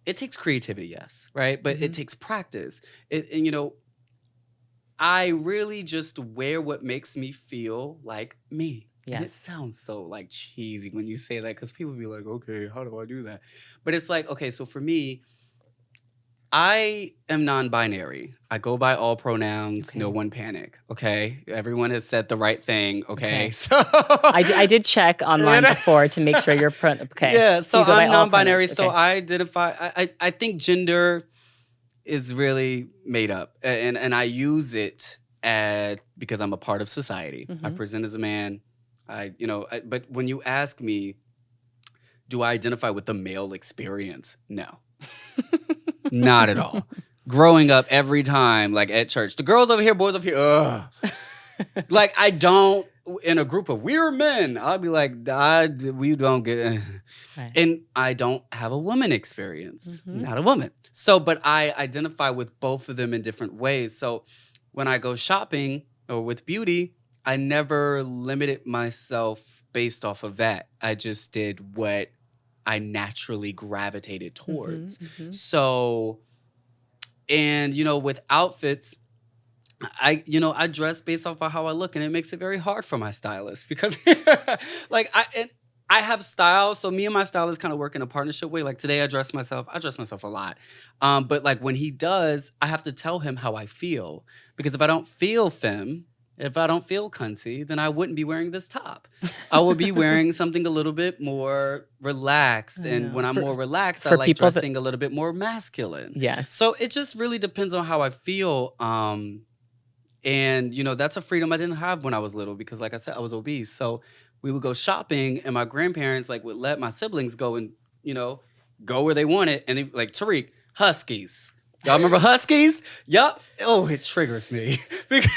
[SPEAKER 1] It takes creativity, yes, right? But it takes practice. I really just wear what makes me feel like me.
[SPEAKER 2] Yes.
[SPEAKER 1] And it sounds so cheesy when you say that, because people be like, okay, how do I do that? But it's like, okay, so for me, I am non-binary. I go by all pronouns,
[SPEAKER 2] Okay.
[SPEAKER 1] No one panic, okay? Everyone has said the right thing, okay? So
[SPEAKER 2] I did check online before to make sure you're okay.
[SPEAKER 1] Yeah, so
[SPEAKER 2] you go by
[SPEAKER 1] I'm
[SPEAKER 2] all
[SPEAKER 1] non-binary,
[SPEAKER 2] pronouns.
[SPEAKER 1] so
[SPEAKER 2] Okay.
[SPEAKER 1] I identify, I think gender is really made up, and I use it because I'm a part of society. I present as a man. But when you ask me, do I identify with the male experience? No. Not at all. Growing up every time, at church, the girls over here, boys over here, ugh. I don't, in a group of we're men, I'll be like, we don't get,
[SPEAKER 2] Right.
[SPEAKER 1] And I don't have a woman experience. Not a woman. So, but I identify with both of them in different ways. So when I go shopping or with beauty, I never limited myself based off of that. I just did what I naturally gravitated towards. So, and with outfits, I dress based off of how I look, and it makes it very hard for my stylist because I have style. So me and my stylist kind of work in a partnership way. Today I dress myself a lot. But when he does, I have to tell him how I feel, because if I don't feel femme, If I don't feel cunty, then I wouldn't be wearing this top. I would be wearing something a little bit more relaxed.
[SPEAKER 2] I
[SPEAKER 1] And
[SPEAKER 2] know.
[SPEAKER 1] when I'm more relaxed, I
[SPEAKER 2] for
[SPEAKER 1] like
[SPEAKER 2] people that
[SPEAKER 1] dressing a little bit more masculine.
[SPEAKER 2] yes.
[SPEAKER 1] So it just really depends on how I feel. And, that's a freedom I didn't have when I was little because, like I said, I was obese. So we would go shopping and my grandparents, like, would let my siblings go and, go where they wanted. And they, like, Tariq, Huskies. Y'all remember Huskies? Yup. Oh, it triggers me. Because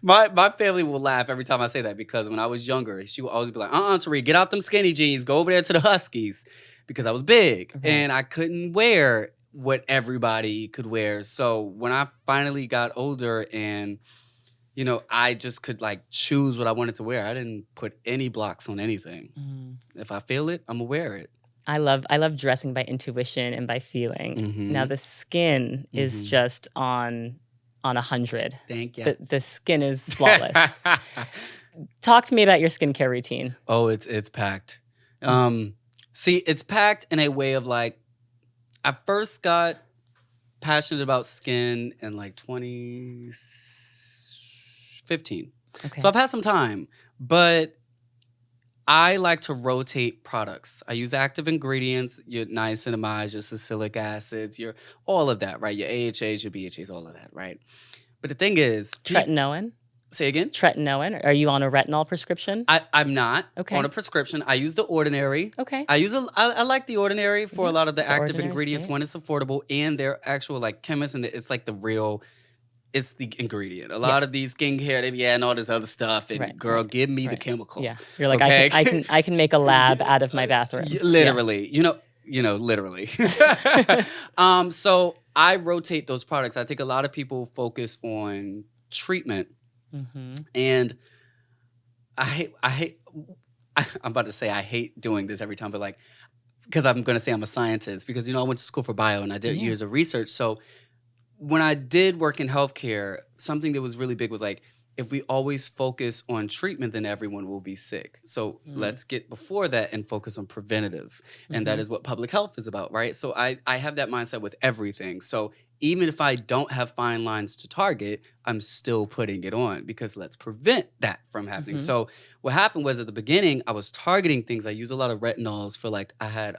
[SPEAKER 1] my family will laugh every time I say that because when I was younger, she would always be like, Tariq, get out them skinny jeans. Go over there to the Huskies. Because I was big.
[SPEAKER 2] Okay.
[SPEAKER 1] And I couldn't wear what everybody could wear. So when I finally got older and I just could like choose what I wanted to wear. I didn't put any blocks on anything. If I feel it, I'm gonna wear it.
[SPEAKER 2] I love dressing by intuition and by feeling. Now the skin is just on 100.
[SPEAKER 1] Thank you.
[SPEAKER 2] The skin is flawless. Talk to me about your skincare routine.
[SPEAKER 1] Oh, it's packed. See, it's packed in a way of like, I first got passionate about skin in like 2015.
[SPEAKER 2] Okay.
[SPEAKER 1] So I've had some time, but I like to rotate products. I use active ingredients, your niacinamides, your salicylic acids, your all of that, right? Your AHAs, your BHAs, all of that, right? But the thing is...
[SPEAKER 2] Tretinoin?
[SPEAKER 1] Say again?
[SPEAKER 2] Tretinoin. Are you on a retinol prescription?
[SPEAKER 1] I'm not
[SPEAKER 2] Okay.
[SPEAKER 1] on a prescription. I use the Ordinary.
[SPEAKER 2] Okay.
[SPEAKER 1] I like the Ordinary for a lot of the active
[SPEAKER 2] Ordinary's
[SPEAKER 1] ingredients.
[SPEAKER 2] great.
[SPEAKER 1] One, it's affordable, and they're actual like chemists, and it's like the real... It's the ingredient. A lot of these skincare, they be adding all this other stuff, and
[SPEAKER 2] Right,
[SPEAKER 1] girl, give me the
[SPEAKER 2] right.
[SPEAKER 1] chemical.
[SPEAKER 2] Yeah. You're like,
[SPEAKER 1] Okay?
[SPEAKER 2] I can make a lab out of my bathroom.
[SPEAKER 1] Literally, literally. So I rotate those products. I think a lot of people focus on treatment, and I'm about to say I hate doing this every time, but like, because I'm going to say I'm a scientist because I went to school for bio and I did years of research. So when I did work in healthcare, something that was really big was like, if we always focus on treatment, then everyone will be sick. So let's get before that and focus on preventative. And that is what public health is about, right? So I have that mindset with everything. So even if I don't have fine lines to target, I'm still putting it on because let's prevent that from happening. So what happened was at the beginning, I was targeting things. I used a lot of retinols for like, I had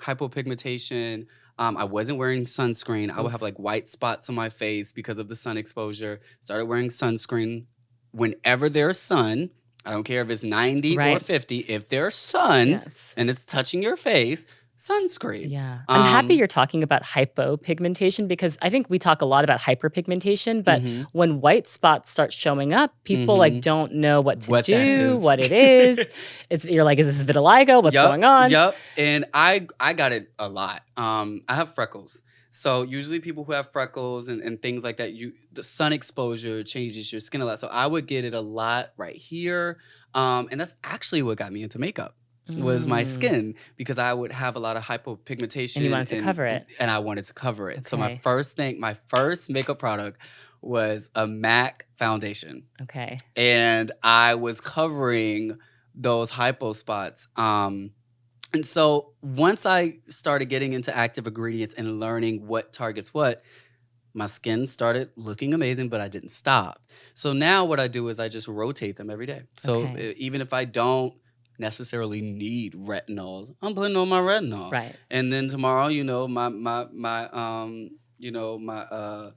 [SPEAKER 1] hypopigmentation. I wasn't wearing sunscreen. I would have like white spots on my face because of the sun exposure. Started wearing sunscreen whenever there's sun. I don't care if it's 90 or 50. If there's sun and it's touching your face, sunscreen.
[SPEAKER 2] Yeah. I'm happy you're talking about hypopigmentation because I think we talk a lot about hyperpigmentation, but when white spots start showing up, people like don't know what to do, what it is. You're like, is this vitiligo? What's going on?
[SPEAKER 1] Yep. And I got it a lot. I have freckles. So usually people who have freckles and things like that, the sun exposure changes your skin a lot. So I would get it a lot right here. And that's actually what got me into makeup. Was my skin because I would have a lot of hypopigmentation.
[SPEAKER 2] And you wanted to cover it.
[SPEAKER 1] And I wanted to cover it.
[SPEAKER 2] Okay.
[SPEAKER 1] So my first makeup product was a MAC foundation.
[SPEAKER 2] Okay.
[SPEAKER 1] And I was covering those hypo spots. And so once I started getting into active ingredients and learning what targets what, my skin started looking amazing, but I didn't stop. So now what I do is I just rotate them every day. So even if I don't necessarily need retinols, I'm putting on my retinol.
[SPEAKER 2] Right.
[SPEAKER 1] And then tomorrow, my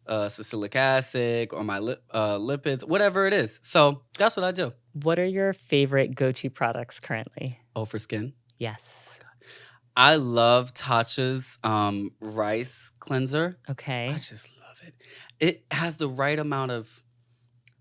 [SPEAKER 1] salicylic acid or my lipids, whatever it is. So that's what I do.
[SPEAKER 2] What are your favorite go-to products currently?
[SPEAKER 1] Oh, for skin?
[SPEAKER 2] Yes.
[SPEAKER 1] I love Tatcha's rice cleanser.
[SPEAKER 2] Okay.
[SPEAKER 1] I just love it. It has the right amount of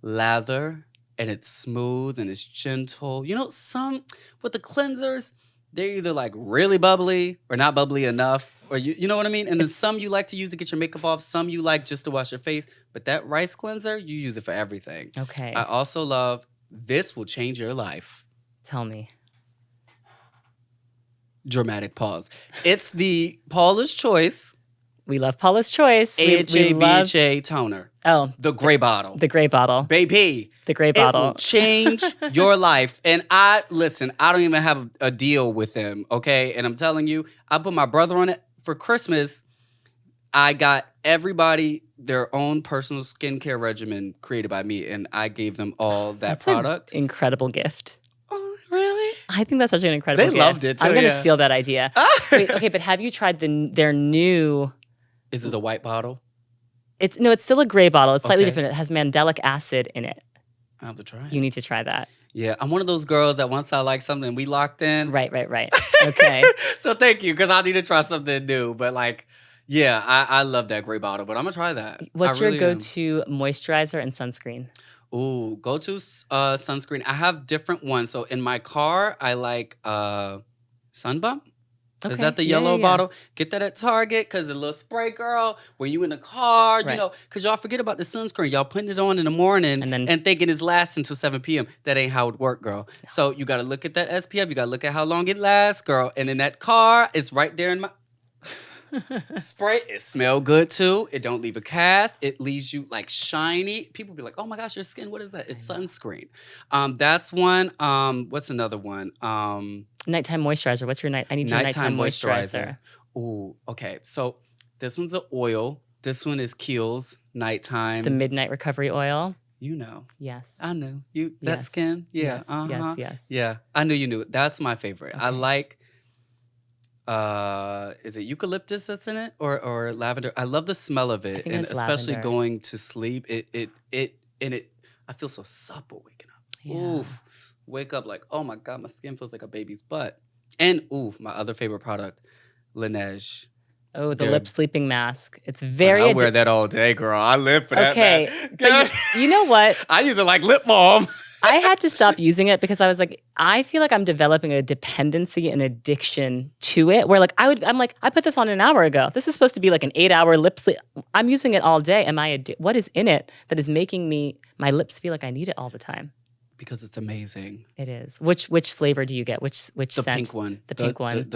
[SPEAKER 1] lather. And it's smooth and it's gentle. Some with the cleansers, they're either like really bubbly or not bubbly enough. Or you know what I mean? And then some you like to use to get your makeup off. Some you like just to wash your face. But that rice cleanser, you use it for everything.
[SPEAKER 2] Okay.
[SPEAKER 1] I also love, this will change your life.
[SPEAKER 2] Tell me.
[SPEAKER 1] Dramatic pause. It's the Paula's Choice.
[SPEAKER 2] We love Paula's Choice.
[SPEAKER 1] AHA, BHA toner.
[SPEAKER 2] Oh.
[SPEAKER 1] The gray bottle.
[SPEAKER 2] The gray bottle.
[SPEAKER 1] Baby.
[SPEAKER 2] The gray bottle.
[SPEAKER 1] It will change your life. And I don't even have a deal with them, okay? And I'm telling you, I put my brother on it for Christmas. I got everybody their own personal skincare regimen created by me, and I gave them all that
[SPEAKER 2] That's
[SPEAKER 1] product.
[SPEAKER 2] An incredible gift.
[SPEAKER 1] Oh, really?
[SPEAKER 2] I think that's such an incredible gift.
[SPEAKER 1] They loved it, too,
[SPEAKER 2] I'm going to
[SPEAKER 1] yeah.
[SPEAKER 2] steal that idea. Wait, okay, but have you tried their new...
[SPEAKER 1] Is it a white bottle?
[SPEAKER 2] It's still a gray bottle. It's slightly
[SPEAKER 1] Okay.
[SPEAKER 2] different. It has mandelic acid in it.
[SPEAKER 1] I'll have to try it.
[SPEAKER 2] You need to try that.
[SPEAKER 1] Yeah, I'm one of those girls that once I like something, we locked in.
[SPEAKER 2] Right. Okay.
[SPEAKER 1] So thank you, because I need to try something new. But like, yeah, I love that gray bottle, but I'm going to try that.
[SPEAKER 2] What's
[SPEAKER 1] I really
[SPEAKER 2] your go-to moisturizer and sunscreen?
[SPEAKER 1] Ooh, go-to sunscreen. I have different ones. So in my car, I like Sunbump.
[SPEAKER 2] Okay.
[SPEAKER 1] Is that the
[SPEAKER 2] Yeah,
[SPEAKER 1] yellow
[SPEAKER 2] yeah.
[SPEAKER 1] bottle? Get that at Target, because the little spray, girl, when you in the car,
[SPEAKER 2] Right.
[SPEAKER 1] you know, because y'all forget about the sunscreen. Y'all putting it on in the morning and thinking it's lasting until 7 p.m. That ain't how it work, girl. No. So you got to look at that SPF. You got to look at how long it lasts, girl. And in that car, it's right there in my... spray. It smell good too. It don't leave a cast. It leaves you like shiny. People be like, "Oh my gosh, your skin. What is that?" It's sunscreen. That's one. What's another one?
[SPEAKER 2] Nighttime moisturizer. What's your night? I need your nighttime moisturizer.
[SPEAKER 1] Ooh, okay. So this one's an oil. This one is Kiehl's nighttime.
[SPEAKER 2] The Midnight Recovery Oil.
[SPEAKER 1] You know.
[SPEAKER 2] Yes.
[SPEAKER 1] I knew. That
[SPEAKER 2] Yes.
[SPEAKER 1] skin? Yeah.
[SPEAKER 2] Yes,
[SPEAKER 1] uh-huh.
[SPEAKER 2] yes.
[SPEAKER 1] Yeah. I knew you knew it. That's my favorite.
[SPEAKER 2] Okay.
[SPEAKER 1] I like is it eucalyptus that's in it or lavender? I love the smell of it.
[SPEAKER 2] I think
[SPEAKER 1] And
[SPEAKER 2] it's
[SPEAKER 1] especially
[SPEAKER 2] lavender.
[SPEAKER 1] going to sleep. I feel so supple waking up.
[SPEAKER 2] Yeah.
[SPEAKER 1] Oof. Wake up like, oh my God, my skin feels like a baby's butt. And my other favorite product, Laneige.
[SPEAKER 2] Oh, the
[SPEAKER 1] They're-
[SPEAKER 2] lip sleeping mask. It's very...
[SPEAKER 1] I wear that all day, girl. I live for that.
[SPEAKER 2] Okay,
[SPEAKER 1] man.
[SPEAKER 2] but you know what?
[SPEAKER 1] I use it like lip balm.
[SPEAKER 2] I had to stop using it because I was like, I feel like I'm developing a dependency and addiction to it. Where like I'm like, I put this on an hour ago. This is supposed to be like an 8-hour lip sleep. I'm using it all day. What is in it that is making my lips feel like I need it all the time?
[SPEAKER 1] Because it's amazing.
[SPEAKER 2] It is. Which flavor do you get? Which
[SPEAKER 1] The
[SPEAKER 2] scent?
[SPEAKER 1] pink one.
[SPEAKER 2] The pink one.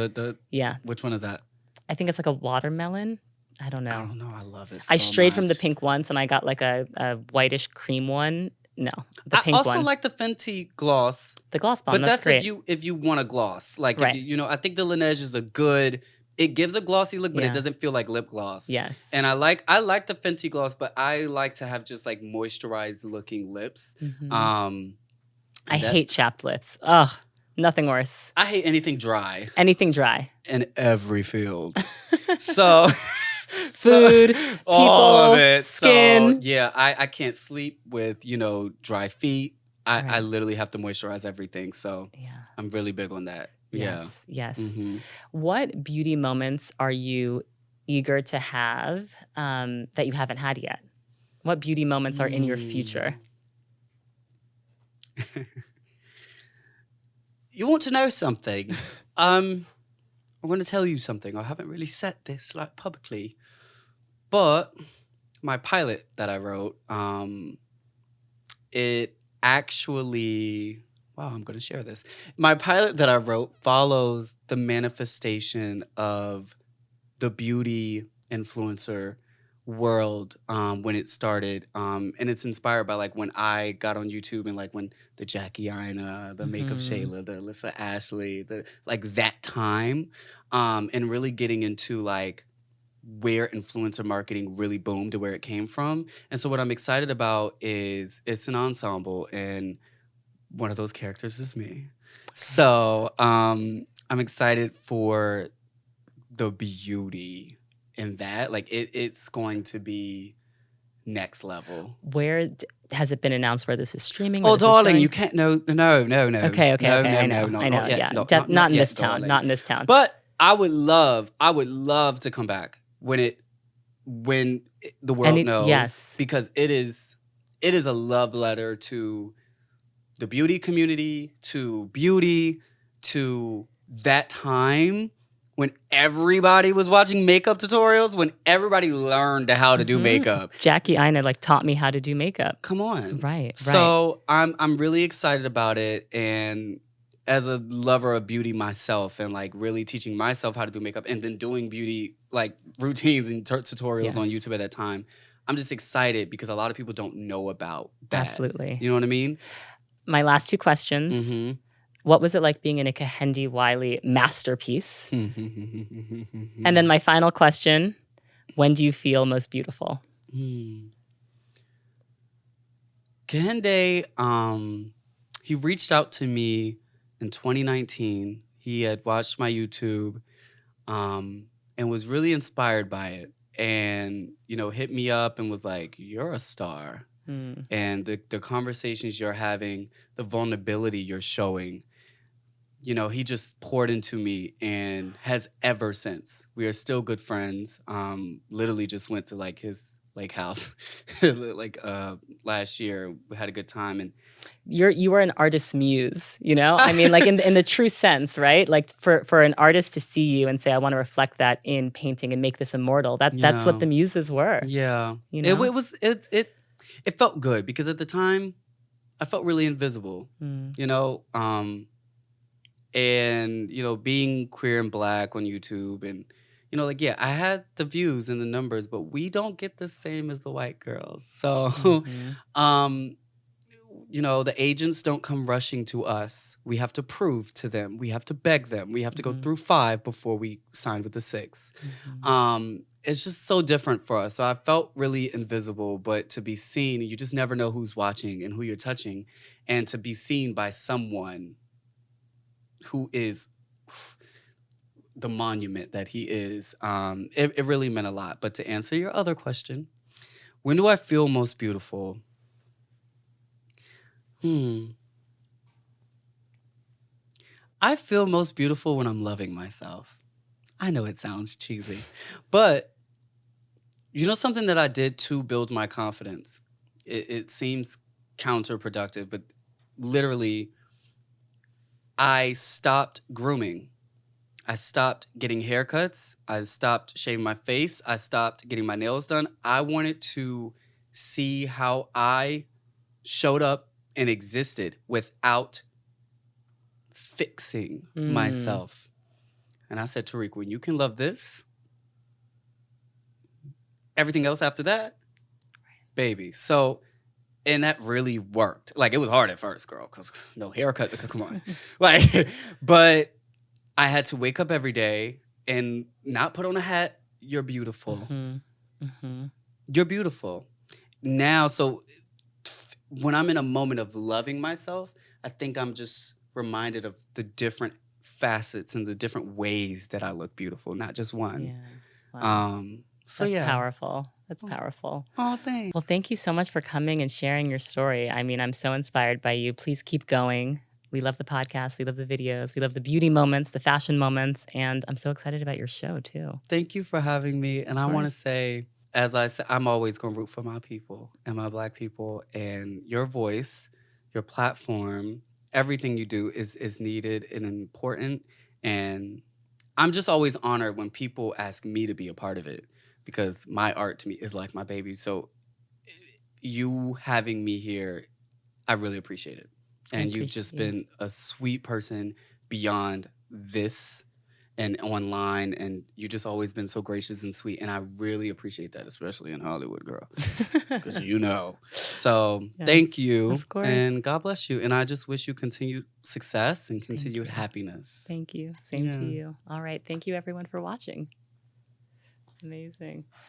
[SPEAKER 1] Yeah. Which one is that?
[SPEAKER 2] I think it's like a watermelon. I don't know.
[SPEAKER 1] I don't know. I love it.
[SPEAKER 2] I
[SPEAKER 1] so
[SPEAKER 2] strayed from the
[SPEAKER 1] much.
[SPEAKER 2] pink once and I got like a whitish cream one. No, the pink
[SPEAKER 1] I also
[SPEAKER 2] one.
[SPEAKER 1] like the Fenty gloss,
[SPEAKER 2] The gloss bomb.
[SPEAKER 1] but
[SPEAKER 2] that's great.
[SPEAKER 1] if you want a gloss. Like
[SPEAKER 2] Right.
[SPEAKER 1] if you know, I think the Laneige is a good. It gives a glossy look, but
[SPEAKER 2] Yeah.
[SPEAKER 1] it doesn't feel like lip gloss.
[SPEAKER 2] Yes.
[SPEAKER 1] And I like the Fenty gloss, but I like to have just like moisturized looking lips.
[SPEAKER 2] Mhm. I
[SPEAKER 1] that-
[SPEAKER 2] hate chapped lips. Ugh, nothing worse.
[SPEAKER 1] I hate anything dry
[SPEAKER 2] Anything dry.
[SPEAKER 1] in every field. So
[SPEAKER 2] Food,
[SPEAKER 1] all of
[SPEAKER 2] people,
[SPEAKER 1] it.
[SPEAKER 2] skin.
[SPEAKER 1] So, yeah, I can't sleep with dry feet. I
[SPEAKER 2] Right.
[SPEAKER 1] literally have to moisturize everything. So
[SPEAKER 2] Yeah.
[SPEAKER 1] I'm really big on that.
[SPEAKER 2] Yes. Yes.
[SPEAKER 1] Yeah. Mhm.
[SPEAKER 2] What beauty moments are you eager to have that you haven't had yet? What beauty moments are in your future?
[SPEAKER 1] You want to know something? I'm going to tell you something. I haven't really said this like publicly, but my pilot that I wrote, it actually. Wow, I'm going to share this. My pilot that I wrote follows the manifestation of the beauty influencer world when it started. And it's inspired by like when I got on YouTube and like when the Jackie Aina, the Makeup Shayla, the Alyssa Ashley, the like that time, and really getting into like where influencer marketing really boomed to where it came from. And so what I'm excited about is it's an ensemble and one of those characters is me. So I'm excited for the beauty in that. Like it's going to be next level.
[SPEAKER 2] Where has it been announced where this is streaming? or
[SPEAKER 1] Oh,
[SPEAKER 2] this is
[SPEAKER 1] darling,
[SPEAKER 2] showing?
[SPEAKER 1] you can't. No.
[SPEAKER 2] Okay.
[SPEAKER 1] No,
[SPEAKER 2] I know.
[SPEAKER 1] no,
[SPEAKER 2] I know.
[SPEAKER 1] not yet.
[SPEAKER 2] Yeah.
[SPEAKER 1] No,
[SPEAKER 2] Not in
[SPEAKER 1] yet,
[SPEAKER 2] this town.
[SPEAKER 1] darling.
[SPEAKER 2] Not in this town.
[SPEAKER 1] But I would love to come back when the world knows.
[SPEAKER 2] Yes.
[SPEAKER 1] Because it is a love letter to the beauty community, to beauty, to that time when everybody was watching makeup tutorials, when everybody learned how to do makeup.
[SPEAKER 2] Jackie Aina like taught me how to do makeup.
[SPEAKER 1] Come on.
[SPEAKER 2] Right.
[SPEAKER 1] So I'm really excited about it, and as a lover of beauty myself, and like really teaching myself how to do makeup, and then doing beauty like routines and tutorials on
[SPEAKER 2] Yes.
[SPEAKER 1] YouTube at that time, I'm just excited because a lot of people don't know about that.
[SPEAKER 2] Absolutely.
[SPEAKER 1] You know what I mean?
[SPEAKER 2] My last two questions.
[SPEAKER 1] Mm-hmm.
[SPEAKER 2] What was it like being in a Kehinde Wiley masterpiece?
[SPEAKER 1] Mm-hmm.
[SPEAKER 2] And then my final question, when do you feel most beautiful?
[SPEAKER 1] Hmm. Kehinde, he reached out to me in 2019. He had watched my YouTube, and was really inspired by it. And, hit me up and was like, "You're a star."
[SPEAKER 2] Mm.
[SPEAKER 1] And the conversations you're having, the vulnerability you're showing, he just poured into me and has ever since. We are still good friends. Literally just went to like his lake house like last year. We had a good time. And
[SPEAKER 2] You are an artist's muse, you know? I mean, like in the true sense, right? Like for an artist to see you and say, I want to reflect that in painting and make this immortal. That's what
[SPEAKER 1] yeah,
[SPEAKER 2] the muses were,
[SPEAKER 1] yeah.
[SPEAKER 2] you
[SPEAKER 1] It,
[SPEAKER 2] know?
[SPEAKER 1] it was it felt good because at the time I felt really invisible,
[SPEAKER 2] Mm.
[SPEAKER 1] you know. And being queer and black on YouTube, and like, yeah, I had the views and the numbers, but we don't get the same as the white girls. So
[SPEAKER 2] Hmm.
[SPEAKER 1] um the agents don't come rushing to us. We have to prove to them, we have to beg them, we have to go
[SPEAKER 2] Hmm.
[SPEAKER 1] through 5 before we sign with the 6.
[SPEAKER 2] Hmm.
[SPEAKER 1] It's just so different for us. So I felt really invisible, but to be seen, you just never know who's watching and who you're touching, and to be seen by someone who is the monument that he is, it really meant a lot. But to answer your other question, when do I feel most beautiful? I feel most beautiful when I'm loving myself. I know it sounds cheesy, but something that I did to build my confidence. It seems counterproductive, but literally, I stopped grooming. I stopped getting haircuts. I stopped shaving my face. I stopped getting my nails done. I wanted to see how I showed up and existed without fixing
[SPEAKER 2] Mm.
[SPEAKER 1] myself. And I said, Tariq, when you can love this, everything else after that, baby. So, and that really worked. Like, it was hard at first, girl, because no haircut, come on. Like, but I had to wake up every day and not put on a hat. You're beautiful.
[SPEAKER 2] Hmm. Hmm.
[SPEAKER 1] You're beautiful. Now, so when I'm in a moment of loving myself, I think I'm just reminded of the different facets and the different ways that I look beautiful, not just one.
[SPEAKER 2] Yeah. Wow.
[SPEAKER 1] So
[SPEAKER 2] That's
[SPEAKER 1] yeah.
[SPEAKER 2] powerful. That's powerful.
[SPEAKER 1] Oh, thanks.
[SPEAKER 2] Well, thank you so much for coming and sharing your story. I mean, I'm so inspired by you. Please keep going. We love the podcast. We love the videos. We love the beauty moments, the fashion moments. And I'm so excited about your show, too.
[SPEAKER 1] Thank you for having me. And
[SPEAKER 2] Of
[SPEAKER 1] I want to
[SPEAKER 2] course.
[SPEAKER 1] say, as I said, I'm always going to root for my people and my Black people. And your voice, your platform, everything you do is needed and important. And I'm just always honored when people ask me to be a part of it, because my art to me is like my baby. So you having me here, I really appreciate it.
[SPEAKER 2] I
[SPEAKER 1] And you've just
[SPEAKER 2] appreciate you.
[SPEAKER 1] been a sweet person beyond this and online, and you just always been so gracious and sweet, and I really appreciate that, especially in Hollywood, girl, because so
[SPEAKER 2] Yes,
[SPEAKER 1] thank you,
[SPEAKER 2] of course.
[SPEAKER 1] and God bless you, and I just wish you continued success and
[SPEAKER 2] Thank
[SPEAKER 1] continued
[SPEAKER 2] you.
[SPEAKER 1] happiness.
[SPEAKER 2] Thank you. Same to
[SPEAKER 1] Yeah.
[SPEAKER 2] you. All right. Thank you, everyone, for watching. Amazing.